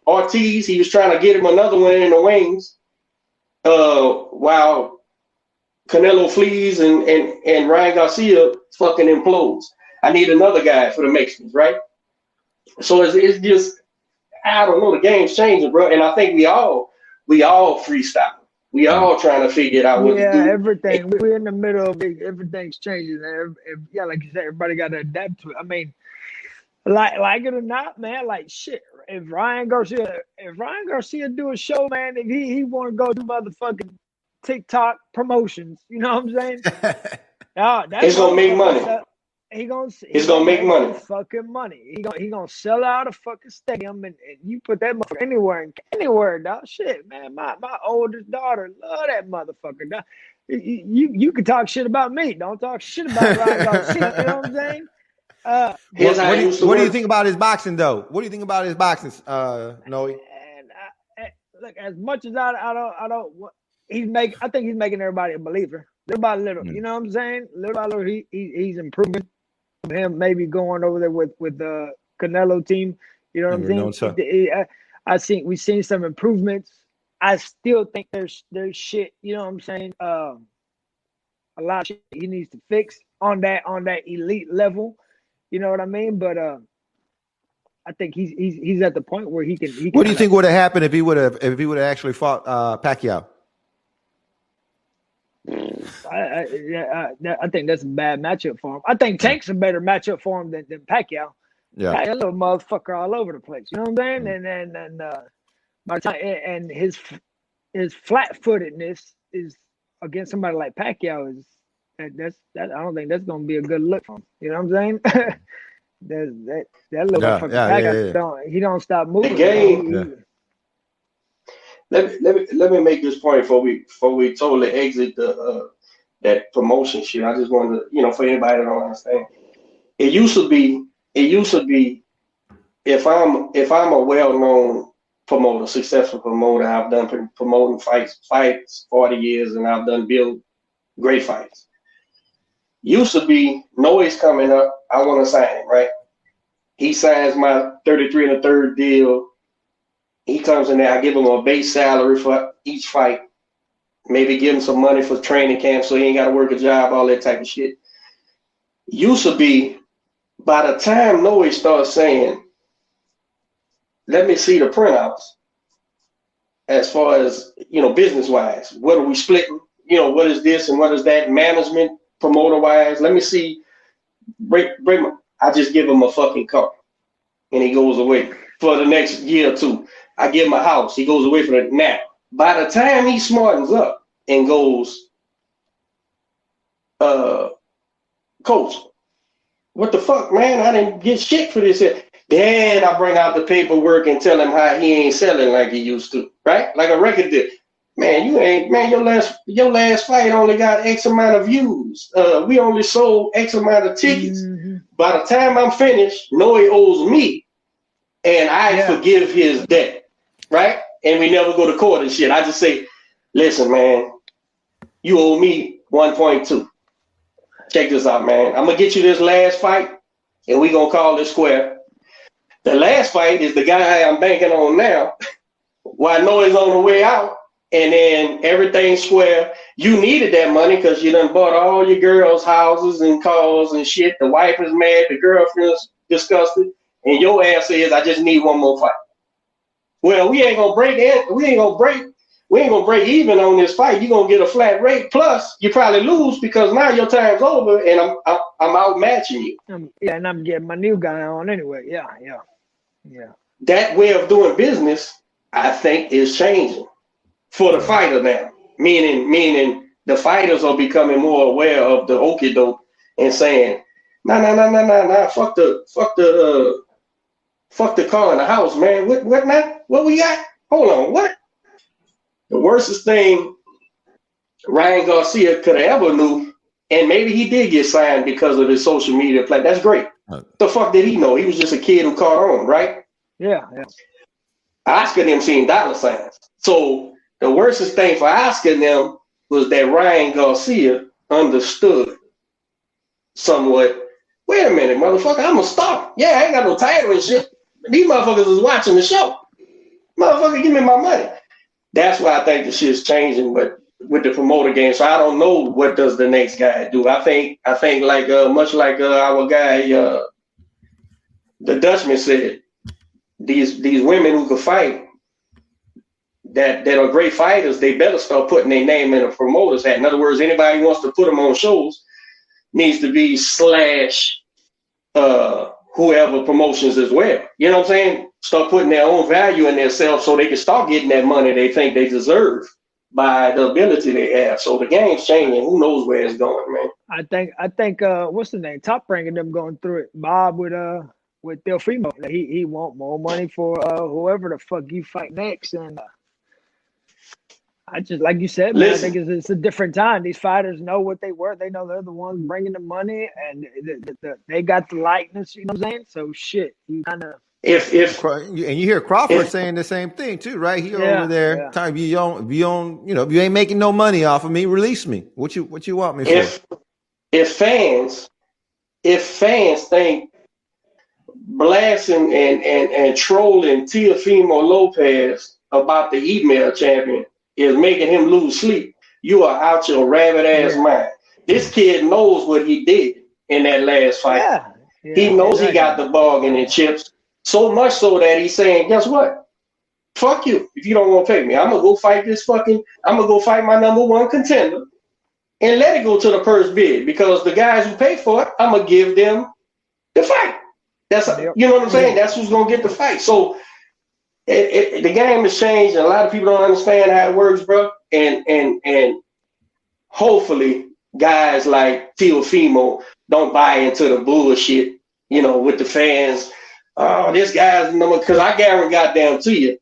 Ortiz. He was trying to get him another one in the wings. While Canelo flees and Ryan Garcia fucking implodes. I need another guy for the Mexicans, right? So it's just, I don't know, the game's changing, bro. And I think we all freestyle. We all trying to figure out what to do. Yeah, everything. We're in the middle of it. Everything's changing. Yeah, like you said, everybody got to adapt to it. I mean, like it or not, man, like shit. If Ryan Garcia do a show, man, if he want to go do motherfucking TikTok promotions, you know what I'm saying? It's gonna make money. He's gonna make money. Fucking money. He gonna sell out a fucking stadium and you put that motherfucker anywhere, dog. Shit, man. My oldest daughter love that motherfucker, dog. You can talk shit about me. Don't talk shit about Ryan Garcia. You know what I'm saying? What do you think about his boxing, though? What do you think about his boxing, Noe? And look, as much as I don't. I think he's making everybody a believer. Little by little, you know what I'm saying? Little by little, he's improving. Him maybe going over there with the Canelo team. You know what I'm saying? We've seen some improvements. I still think there's shit. You know what I'm saying? A lot of shit he needs to fix on that elite level. You know what I mean? But I think he's at the point where he can. What do you think would have happened if he would have actually fought Pacquiao? I think that's a bad matchup for him. I think Tank's a better matchup for him than Pacquiao. Yeah, that little motherfucker all over the place. You know what I'm saying? And his flat-footedness is against somebody like Pacquiao I don't think that's gonna be a good look for him. You know what I'm saying? that little motherfucker Pacquiao don't stop moving. The game. Let me make this point before we totally exit that promotion shit. I just wanted to, for anybody that don't understand. It used to be if I'm a well-known promoter, successful promoter, I've done promoting fights 40 years and I've done build great fights. Used to be Noe's coming up, I want to sign him, right? He signs my 33 1/3 deal. He comes in there, I give him a base salary for each fight, maybe give him some money for training camp so he ain't got to work a job, all that type of shit. Used to be, by the time Noe starts saying, let me see the printouts, as far as, business-wise, what are we splitting? What is this and what is that, management, promoter-wise? Let me see, I just give him a fucking car, and he goes away for the next year or two. I give him a house. He goes away from it. Now, by the time he smartens up and goes, coach, what the fuck, man? I didn't get shit for this. Then I bring out the paperwork and tell him how he ain't selling like he used to, right? Like a record deal. Man, your last fight only got X amount of views. We only sold X amount of tickets. Mm-hmm. By the time I'm finished, Noe owes me, and I forgive his debt. Right? And we never go to court and shit. I just say, listen, man, you owe me 1.2. Check this out, man. I'm going to get you this last fight. and we gonna call it square. The last fight is the guy I'm banking on now. Well, I know he's on the way out, and then everything's square. You needed that money because you done bought all your girls' houses and cars and shit. The wife is mad, the girlfriend's disgusted, and your ass says, I just need one more fight. Well, we ain't gonna break even on this fight. You're gonna get a flat rate. Plus, you probably lose because now your time's over and I'm outmatching you. And I'm getting my new guy on anyway. Yeah. That way of doing business, I think, is changing for the fighter now. Meaning the fighters are becoming more aware of the okie doke and saying, nah, fuck the car in the house, man. What now? What we got? Hold on, what? The worstest thing Ryan Garcia could have ever knew, and maybe he did get signed because of his social media play. That's great. The fuck did he know? He was just a kid who caught on, right? Yeah. Oscar and them seen dollar signs. So the worstest thing for Oscar and them was that Ryan Garcia understood somewhat. Wait a minute, motherfucker, I'm a star. Yeah, I ain't got no title and shit. These motherfuckers is watching the show. Motherfucker, give me my money. That's why I think the shit's changing, but with the promoter game. So I don't know what does the next guy do. I think like much like our guy, the Dutchman said, these women who can fight that are great fighters, they better start putting their name in a promoter's hat. In other words, anybody who wants to put them on shows needs to be / whoever promotions as well. You know what I'm saying? Start putting their own value in themselves so they can start getting that money they think they deserve by the ability they have. So the game's changing. Who knows where it's going, man? I think what's the name? Top Rank and them going through it. Bob with Delfimo. He want more money for whoever the fuck you fight next. And I just, like you said, man, I think it's a different time. These fighters know what they worth. They know they're the ones bringing the money, and they got the likeness. You know what I'm saying? So shit, you kind of. And you hear Crawford saying the same thing too, right? He over there. Yeah. Time if you ain't making no money off of me, release me. What you want me for? If fans think blasting and trolling Teofimo Lopez about the email champion is making him lose sleep, you are out your rabbit ass mind. This kid knows what he did in that last fight. Yeah. He knows he got the bargaining chips. So much so that he's saying, guess what? Fuck you if you don't want to pay me. I'm going to go fight my number one contender and let it go to the first bid, because the guys who pay for it, I'm going to give them the fight. You know what I'm saying? That's who's going to get the fight. So the game has changed, and a lot of people don't understand how it works, bro. And hopefully guys like Teofimo don't buy into the bullshit, with the fans. Oh, this guy's number, because I guarantee goddamn to you,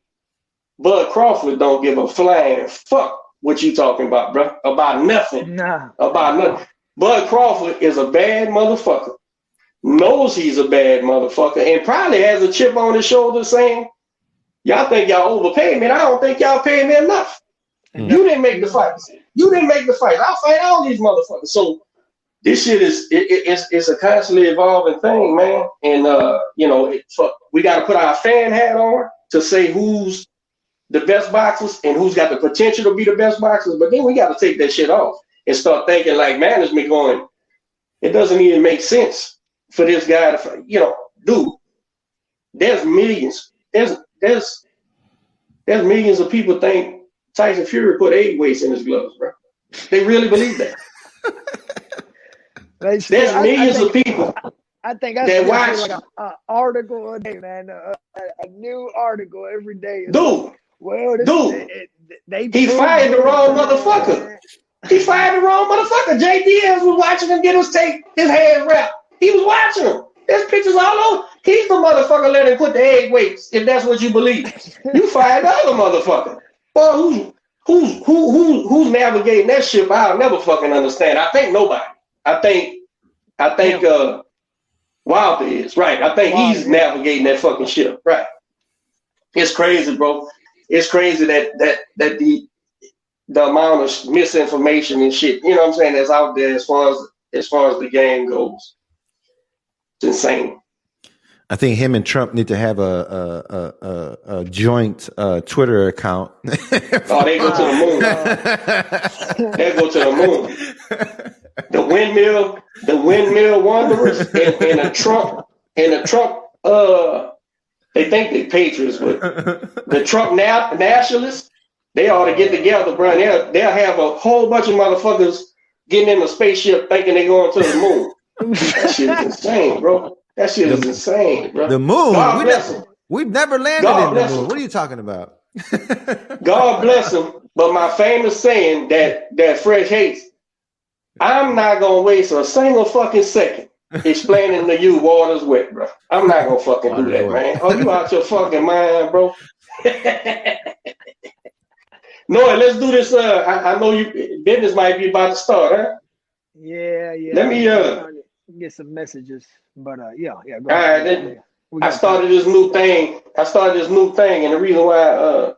Bud Crawford don't give a flying fuck what you talking about, bro. About nothing. About nothing. Bud Crawford is a bad motherfucker. Knows he's a bad motherfucker, and probably has a chip on his shoulder saying, y'all think y'all overpaid me, and I don't think y'all paid me enough. You didn't make the fights. I'll fight all these motherfuckers. So this shit it's a constantly evolving thing, man. And we got to put our fan hat on to say who's the best boxers and who's got the potential to be the best boxers. But then we got to take that shit off and start thinking like management, going, it doesn't even make sense for this guy to fight. Dude, there's millions. There's millions of people think Tyson Fury put 8 weights in his gloves, bro. They really believe that. There's millions of people. I think that's watch like an article a day, man. A new article every day. Dude, he fired the wrong motherfucker. He fired the wrong motherfucker. J. Diaz was watching him get his hands wrapped. He was watching him. There's pictures all over. He's the motherfucker let him put the 8 weights, if that's what you believe. You fired the other motherfucker. Boy, who's navigating that ship? I'll never fucking understand. I think nobody. I think Wilder is right. I think he's navigating that fucking ship. Right. It's crazy, bro. It's crazy that the amount of misinformation and shit, you know what I'm saying, that's out there as far as the game goes. insane. I think him and Trump need to have a joint Twitter account. Oh, they go to the moon. They go to the moon. The windmill wanderers and the Trump they think they patriots, but the Trump nationalists, they ought to get together, bro. They'll have a whole bunch of motherfuckers getting in a spaceship thinking they're going to the moon. That shit is insane, bro. That shit is insane, bro. The moon? God bless him. We've never landed in the moon. What are you talking about? God bless him. But my famous saying that Fresh hates, I'm not going to waste a single fucking second explaining to you water's wet, bro. I'm not going to fucking do that, man. Oh, you out your fucking mind, bro. Noe, let's do this. I know you business might be about to start, huh? Yeah. Let me get some messages, but yeah. Go all right, I started this new thing. And the reason why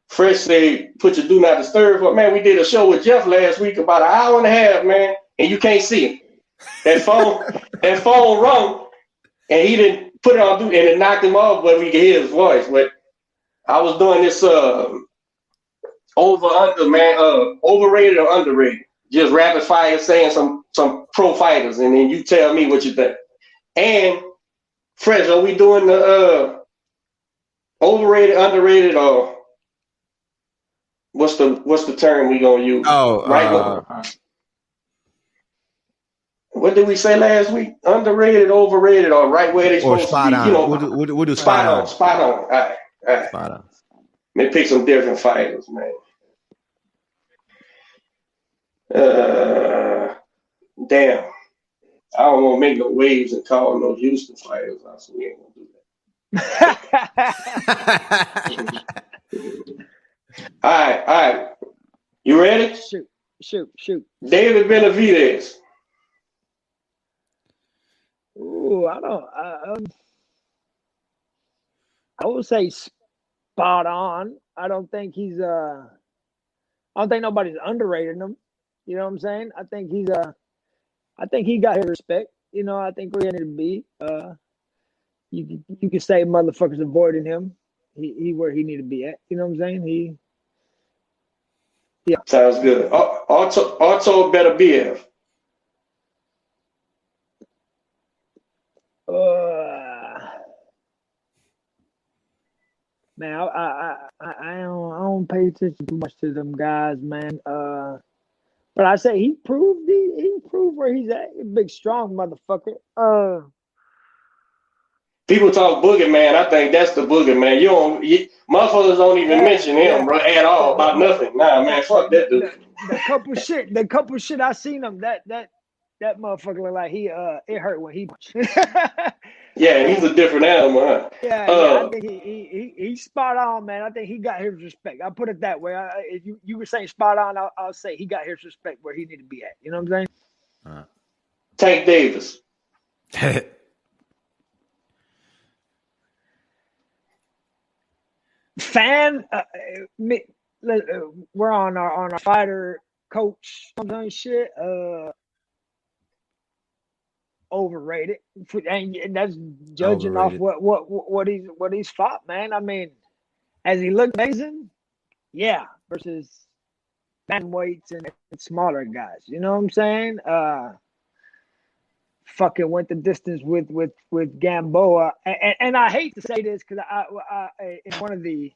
Fresh said put your do not disturb for, man, we did a show with Jeff last week about an hour and a half, man, and you can't see him. That phone rung, and he didn't put it on do, and it knocked him off, but we could hear his voice. But I was doing this overrated or underrated, just rapid fire saying some pro fighters, and then you tell me what you think. And Fresh, are we doing the overrated, underrated, or what's the term we gonna use? Oh, right. What did we say last week? Underrated, overrated, or right where they supposed to be? On. You know, we'll do spot on. Spot on. All right. Spot on. Let me pick some different fighters, man. Damn. I don't want to make no waves and call no Houston fighters. So we ain't gonna do that. All right. You ready? Shoot. David Benavidez. Ooh, I would say spot on. I don't think nobody's underrating him. You know what I'm saying? I think he got his respect. You know, I think where he needed to be. You could say motherfuckers avoiding him. He where he needed to be at. You know what I'm saying? Yeah. Sounds good. Artur Beterbiev. Man, I don't pay attention too much to them guys, man. But I say he proved where he's at. A big strong motherfucker. People talk Boogie Man. I think that's the Boogie Man. Motherfuckers don't even mention him, bro, at all about nothing. Nah, man, fuck that dude. The couple shit I seen him, that motherfucker look like it hurt when he punched. Yeah, he's a different animal, huh? Yeah, I think he's spot on, man. I think he got his respect. I'll put it that way. If you were saying spot on, I'll say he got his respect where he needed to be at. You know what I'm saying? Tank Davis. Fan, we're on our fighter coach shit. Overrated, and that's judging off what he's fought, man. I mean, has he looked amazing? Yeah, versus bantamweights and smaller guys. You know what I'm saying? Fucking went the distance with Gamboa, and I hate to say this because I in one of the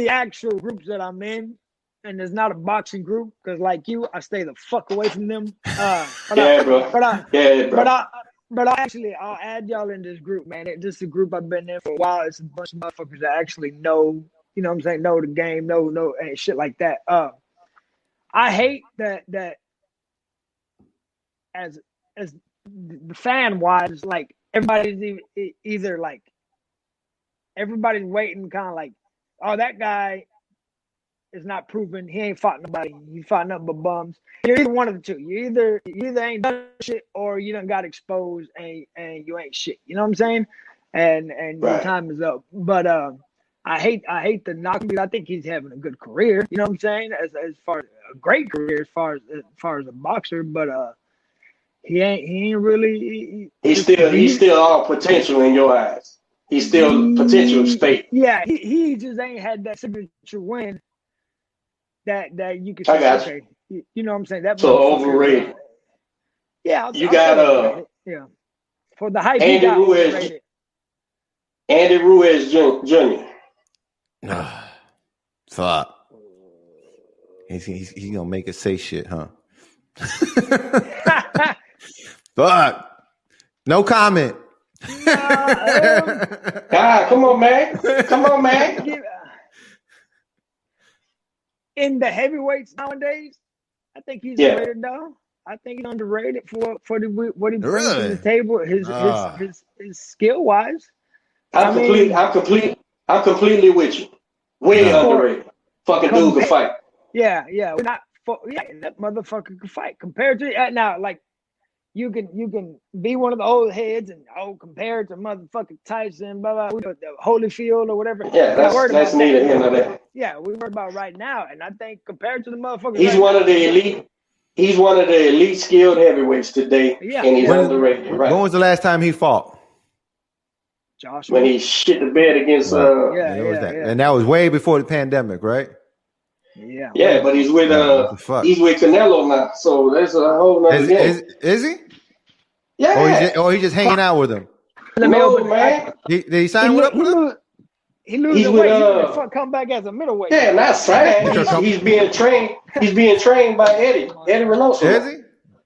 actual groups that I'm in. And there's not a boxing group because, like you, I stay the fuck away from them. But I'll add y'all in this group, man. This is a group I've been in for a while. It's a bunch of motherfuckers that actually know, you know what I'm saying, know the game, know and shit like that. I hate that as the fan wise, like everybody's either like everybody's waiting, kind of like, oh, that guy is not proven. He ain't fought nobody. He fought nothing but bums. You're either one of the two. You either ain't done shit or you done got exposed and you ain't shit. You know what I'm saying? And your time is up. But I hate the knock because I think he's having a good career. You know what I'm saying? As far as a great career as far as a boxer. But He ain't really. He's still all potential in your eyes. He's still potential state. Yeah, he just ain't had that signature win that you can say, I got okay, you know what I'm saying? That So motherfucker, overrated. yeah, You I'll got, say overrated. Yeah, for the hype he Andy got Ruiz. overrated. Andy Ruiz Jr. Fuck. He's gonna make us say shit, huh? Fuck. No comment. God, come on, man. Come on, man. In the heavyweights nowadays, I think he's Yeah. underrated, though. I think he's underrated for what he brings Really? to the table, his skill wise. I'm completely with you. Way underrated. Fucking dude can fight. Yeah. That motherfucker can fight. Compared to now, like you can be one of the old heads and compared to motherfucking Tyson, blah blah, Holyfield or whatever. Yeah, that's neither here nor there. Yeah, we worry about right now, and I think compared to the motherfuckers, He's one of the elite. He's one of the elite skilled heavyweights today, and he's underrated. Right? When was the last time he fought? Joshua. When he shit the bed against and that was way before the pandemic, right? Yeah. Yeah, but he's with Canelo now, so that's a whole nother game. Is he? Yeah. Or he just hanging out with him? No, man. Did he sign up with him? He loses weight. He come back as a middleweight. Yeah, not signed. He's being trained. He's being trained by Eddie Reynoso. Is he?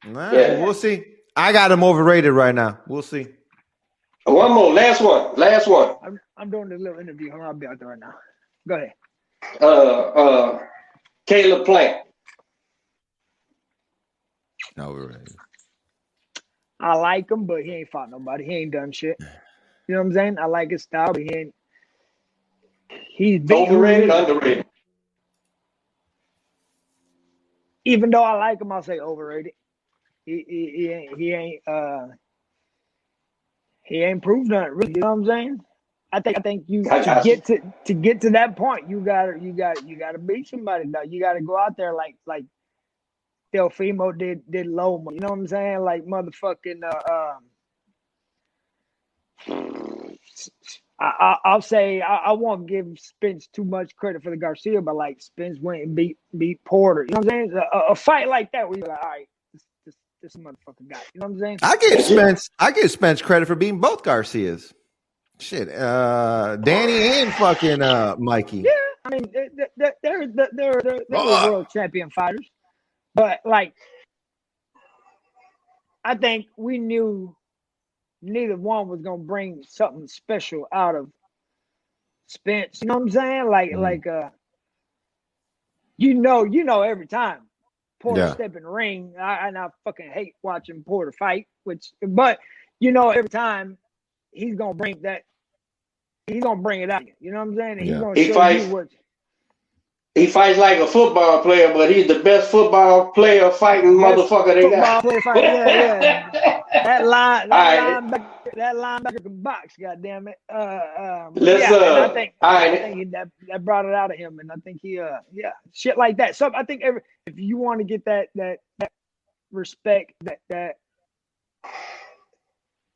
All right, yeah. We'll see. I got him overrated right now. We'll see. One more, last one. I'm doing this little interview. I'll be out there right now. Go ahead. Caleb Plant. Overrated. I like him, but he ain't fought nobody. He ain't done shit. You know what I'm saying? I like his style, but he ain't. He's overrated, underrated. Even though I like him, I'll say overrated. He ain't proved nothing, really. You know what I'm saying? I think you to get to that point, you gotta beat somebody. Though. You gotta go out there like Delfimo did Loma. You know what I'm saying? Like motherfucking I'll say I won't give Spence too much credit for the Garcia, but like Spence went and beat Porter. You know what I'm saying? A fight like that where you're like, all right, this motherfucker guy. You know what I'm saying? I give Spence credit for beating both Garcias. Shit, Danny and fucking Mikey. Yeah, I mean they're world champion fighters, but like I think we knew neither one was gonna bring something special out of Spence. You know what I'm saying? You know every time Porter step in the ring, I fucking hate watching Porter fight. But you know every time he's gonna bring that. He's gonna bring it out. You know what I'm saying? He's gonna show you what. He fights like a football player, but he's the best football player fighting motherfucker they got. Yeah. That linebacker can box. Goddamn it. I think that brought it out of him, and I think he shit like that. So I think if you want to get that respect,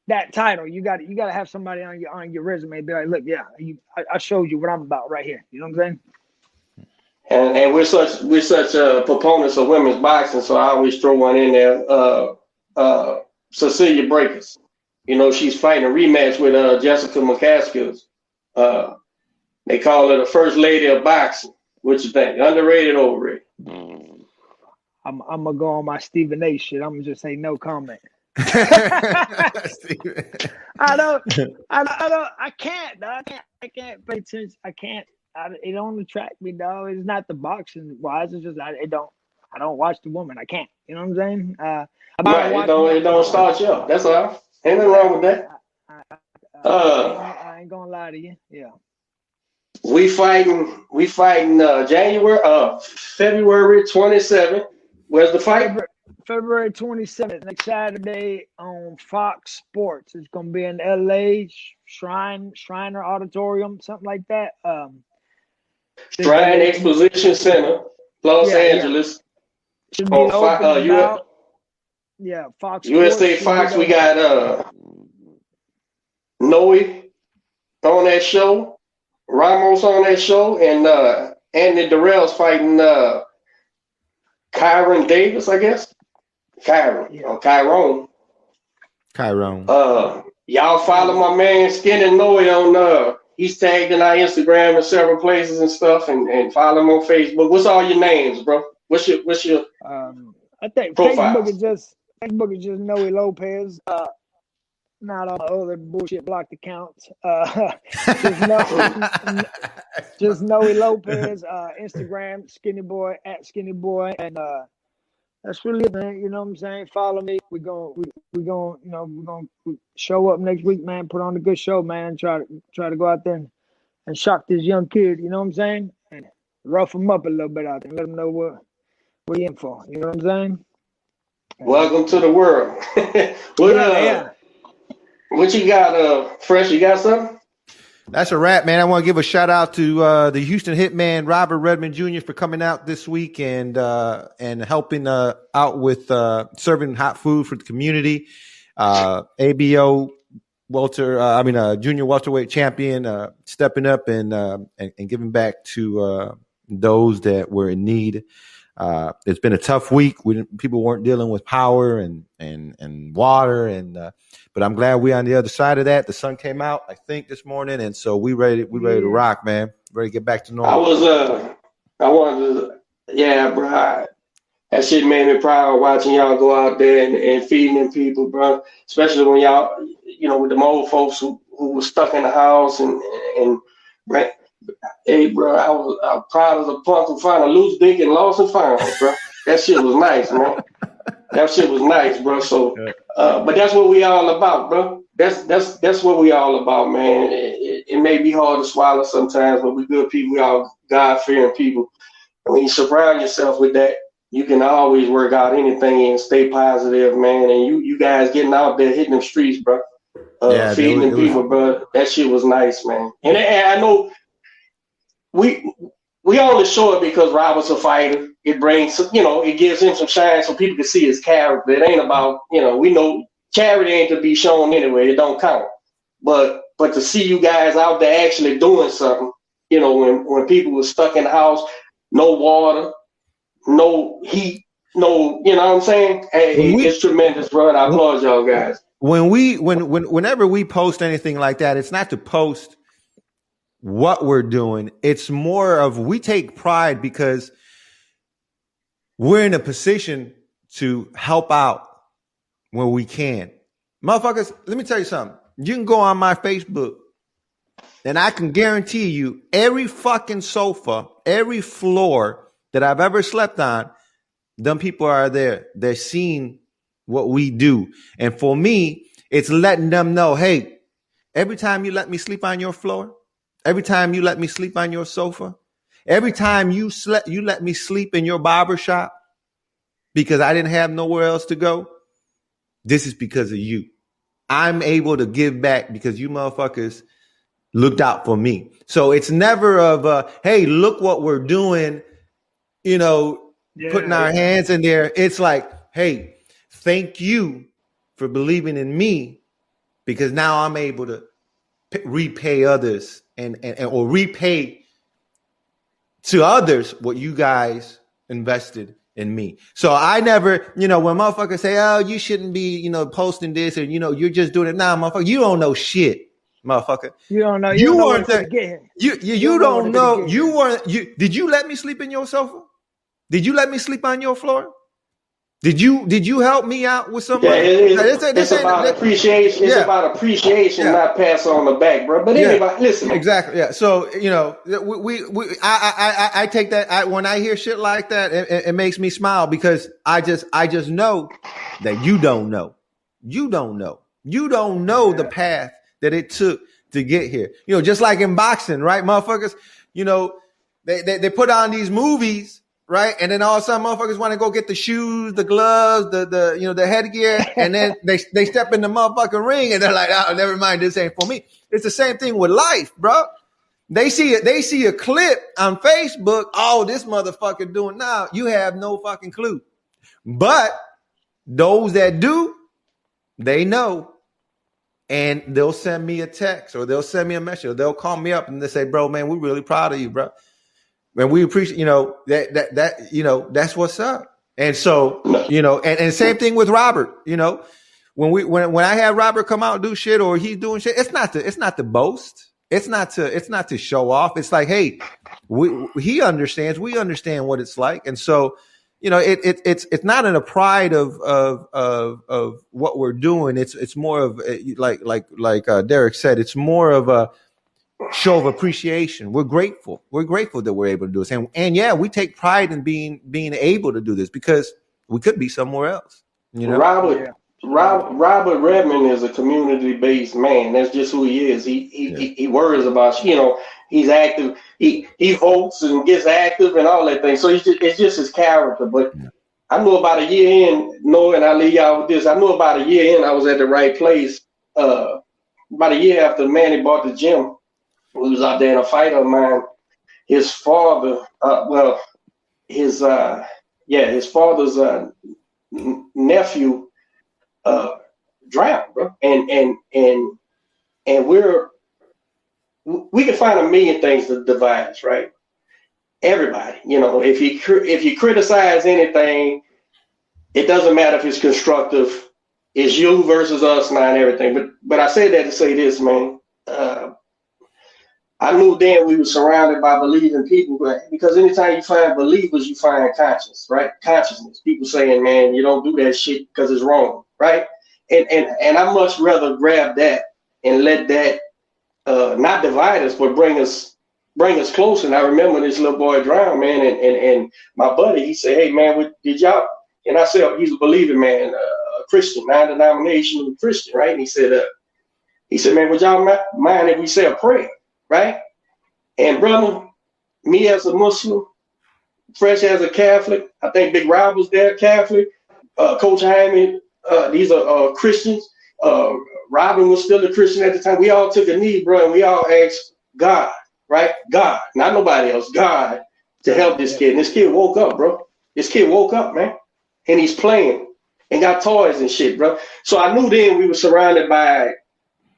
that title, you got to have somebody on your resume be like, look, I showed you what I'm about right here. You know what I'm saying? And we're such proponents of women's boxing, so I always throw one in there. Cecilia Breakers, you know, she's fighting a rematch with Jessica McCaskill. They call her the first lady of boxing. What you think? Underrated, overrated? I'm gonna go on my Stephen A. shit. I'm gonna just say no comment. I can't pay attention. It don't attract me, dog. It's not the boxing wise. It's just I don't watch the woman. I can't. You know what I'm saying? It don't start you up. That's all. Ain't nothing wrong with that. I ain't gonna lie to you. Yeah. We fighting February 27th. Where's the fight? February 27th, next Saturday on Fox Sports. It's gonna be in LA, Shriner Auditorium, something like that. Shrine Exposition Center, Los Angeles. Should be open Yeah, Fox USA Sports. Fox, we got Noe on that show, Ramos on that show, and Anthony Dirrell's fighting Kyrone Davis, I guess. Kyrone. Y'all follow my man Skinny Noe on he's tagged in our Instagram in several places and stuff, and follow him on Facebook. What's all your names, bro? What's your I think profiles? Facebook is just Noe Lopez. Not all the other bullshit blocked accounts. Just Noe Lopez. Instagram Skinny Boy at Skinny Boy, and that's really it, man. You know what I'm saying? Follow me. We're gonna show up next week, man. Put on a good show, man. Try to go out there and shock this young kid. You know what I'm saying? And rough him up a little bit out there. Let him know what he in for. You know what I'm saying? Welcome to the world. What you got, Fresh? You got something? That's a wrap, man. I want to give a shout out to the Houston Hitman, Robert Redmond Jr. for coming out this week and helping out with serving hot food for the community. ABO junior welterweight champion, stepping up and giving back to those that were in need. It's been a tough week. People weren't dealing with power and water but I'm glad we're on the other side of that. The sun came out, I think, this morning, and so we ready to rock, man. Ready to get back to normal. Bro. That shit made me proud watching y'all go out there and feeding them people, bro. Especially when y'all, with them old folks who were stuck in the house and hey, bro, I was proud as a punk who found a loose dick and lost and found, bro. That shit was nice, man. That shit was nice, bro. So, but that's what we all about, bro. That's what we all about, man. It may be hard to swallow sometimes, but we good people. We all God-fearing people. And when you surround yourself with that, you can always work out anything and stay positive, man. And you guys getting out there, hitting them streets, bro. Feeding them people, bro. That shit was nice, man. And I know we only show it because Robert's a fighter. It brings, it gives him some shine so people can see his character. It ain't about, we know charity ain't to be shown anyway. It don't count. But to see you guys out there actually doing something, when people were stuck in the house, no water, no heat, no, you know what I'm saying? Hey, it's tremendous, bro. And I applaud y'all guys. Whenever we post anything like that, it's not to post what we're doing. It's more of we take pride because we're in a position to help out when we can. Motherfuckers, let me tell you something. You can go on my Facebook and I can guarantee you every fucking sofa, every floor that I've ever slept on, them people are there. They're seeing what we do. And for me, it's letting them know, hey, every time you let me sleep on your floor, every time you let me sleep on your sofa, every time you let me sleep in your barber shop because I didn't have nowhere else to go, this is because of you. I'm able to give back because you motherfuckers looked out for me. So it's never of, hey, look what we're doing, putting our hands in there. It's like, hey, thank you for believing in me because now I'm able to repay others or repay to others what you guys invested in me. So I never, when motherfuckers say, oh, you shouldn't be, posting this or, you're just doing it. Nah, motherfucker, you don't know shit, motherfucker. You don't know. You weren't there. You don't know. You weren't. Did you let me sleep in your sofa? Did you let me sleep on your floor? Did you help me out with somebody? It's about appreciation. It's about appreciation, not pass on the back, bro. But anyway, listen. Exactly. Yeah. So I take that. When I hear shit like that, it makes me smile because I just know that you don't know. You don't know. You don't know the path that it took to get here. Just like in boxing, right, motherfuckers. They put on these movies. Right. And then all of a sudden motherfuckers want to go get the shoes, the gloves, the headgear. And then they step in the motherfucking ring and they're like, oh, never mind. This ain't for me. It's the same thing with life, bro. They see a clip on Facebook. Oh, this motherfucker doing now. You have no fucking clue. But Those that do, they know. And they'll send me a text or they'll send me a message or they'll call me up and they say, bro, man, we're really proud of you, bro. Man, we appreciate, that's what's up. And so, and same thing with Robert, when I have Robert come out and do shit or he's doing shit, it's not to boast. It's not to show off. It's like, hey, he understands. We understand what it's like. And so, it's not in a pride of what we're doing. It's more of like Derek said, it's more of a show of appreciation. We're grateful. We're grateful that we're able to do this. And yeah, we take pride in being able to do this because we could be somewhere else. Robert Redmond is a community-based man. That's just who he is. He worries about, he's active. He votes and gets active and all that thing. So it's just his character. But I knew about a year in, Noe, and I'll leave y'all with this. I knew about a year in I was at the right place. About a year after Manny bought the gym, we was out there in a fight of mine. His father, his father's nephew drowned, bro. And we can find a million things to divide us, right? Everybody, if you criticize anything, it doesn't matter if it's constructive. It's you versus us now and everything. But I say that to say this, man. I knew then we were surrounded by believing people, because anytime you find believers, you find conscience, right? Consciousness. People saying, man, you don't do that shit because it's wrong, right? And I much rather grab that and let that not divide us, but bring us closer. And I remember this little boy drowned, man, and my buddy, he said, hey, man, did y'all? And I said, he's a believing man, a Christian, non-denominational Christian, right? And he said, man, would y'all mind if we say a prayer? Right? And brother, me as a Muslim, Fresh as a Catholic, I think Big Rob was there, Catholic, Coach Hyman, these are Christians. Robin was still a Christian at the time. We all took a knee, bro, and we all asked God, right? God, not nobody else, God, to help this kid. And this kid woke up, bro. This kid woke up, man. And he's playing and got toys and shit, bro. So I knew then we were surrounded by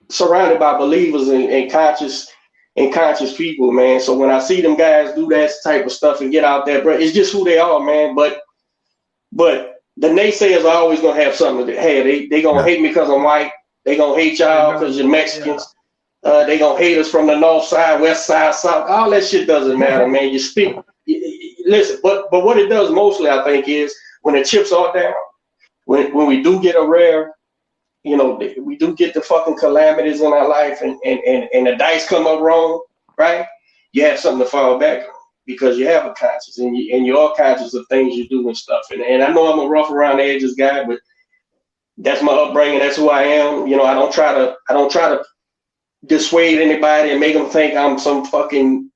believers and conscious people, man. So when I see them guys do that type of stuff and get out there, bro, it's just who they are, man. But the naysayers are always gonna have something to hey, they gonna hate me because I'm white. They gonna hate y'all because you're Mexicans. They gonna hate us from the north side, west side, south. All that shit doesn't matter, man. You speak, listen. But what it does mostly, I think, is when the chips are down, when we do get a rare. We do get the fucking calamities in our life and the dice come up wrong, right? You have something to fall back on because you have a conscience and you are conscious of things you do and stuff. And I know I'm a rough around the edges guy, but that's my upbringing. That's who I am. I don't try to dissuade anybody and make them think I'm some fucking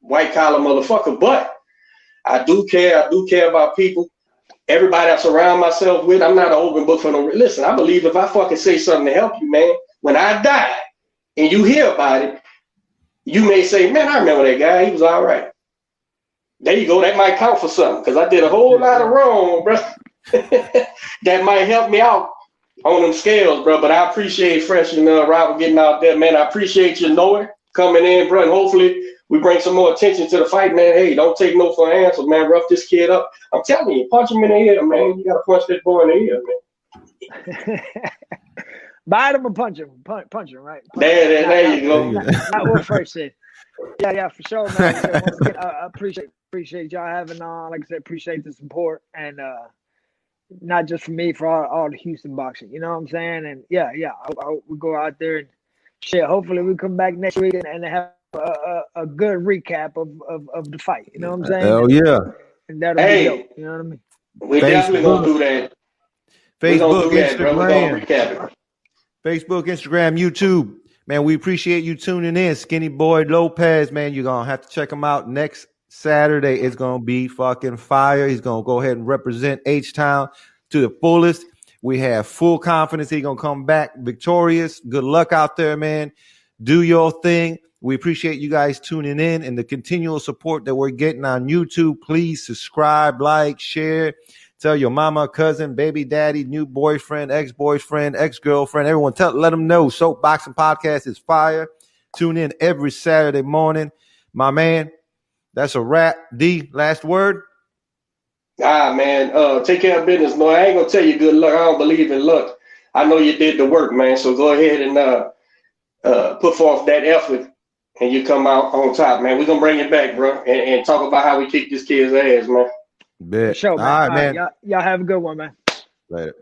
white collar motherfucker. But I do care. I do care about people. Everybody I surround myself with, I'm not an open book for no. Listen, I believe if I fucking say something to help you, man, when I die and you hear about it, you may say, man, I remember that guy. He was all right. There you go. That might count for something because I did a whole lot of wrong, bro. That might help me out on them scales, bro. But I appreciate Fresh and Robert getting out there, man. I appreciate you, Noe, coming in, bro. And hopefully we bring some more attention to the fight, man. Hey, don't take no for an answer, man. Rough this kid up. I'm telling you, punch him in the ear, man. You got to punch that boy in the ear, man. Bite him or punch him. Punch him, right? There you go. Not what Fresh said. Yeah, for sure, man. Once again, I appreciate y'all having on. Like I said, appreciate the support. And not just for me, for all the Houston boxing. You know what I'm saying? And yeah, we go out there and shit. Hopefully we come back next week and have a good recap of the fight. You know what I'm saying? Hell yeah. And that'll be dope. You know what I mean? We definitely gonna do that. Facebook, Instagram. Facebook, Instagram, YouTube. Man, we appreciate you tuning in. Skinny Boy Lopez, man. You're gonna have to check him out next Saturday. It's gonna be fucking fire. He's gonna go ahead and represent H-Town to the fullest. We have full confidence he's gonna come back victorious. Good luck out there, man. Do your thing. We appreciate you guys tuning in and the continual support that we're getting on YouTube. Please subscribe, like, share, Tell your mama, cousin, baby daddy, new boyfriend, ex-boyfriend, ex-girlfriend, everyone. Let them know Soapboxing Podcast is fire. Tune in every Saturday morning. My man, that's a wrap. D, last word? Man, take care of business. No, I ain't gonna tell you good luck. I don't believe in luck. I know you did the work, man. So go ahead and put forth that effort, and you come out on top, man. We're gonna bring it back, bro, and talk about how we kick this kid's ass, man. Bet. For sure, man. All right, man. Y'all have a good one, man. Later.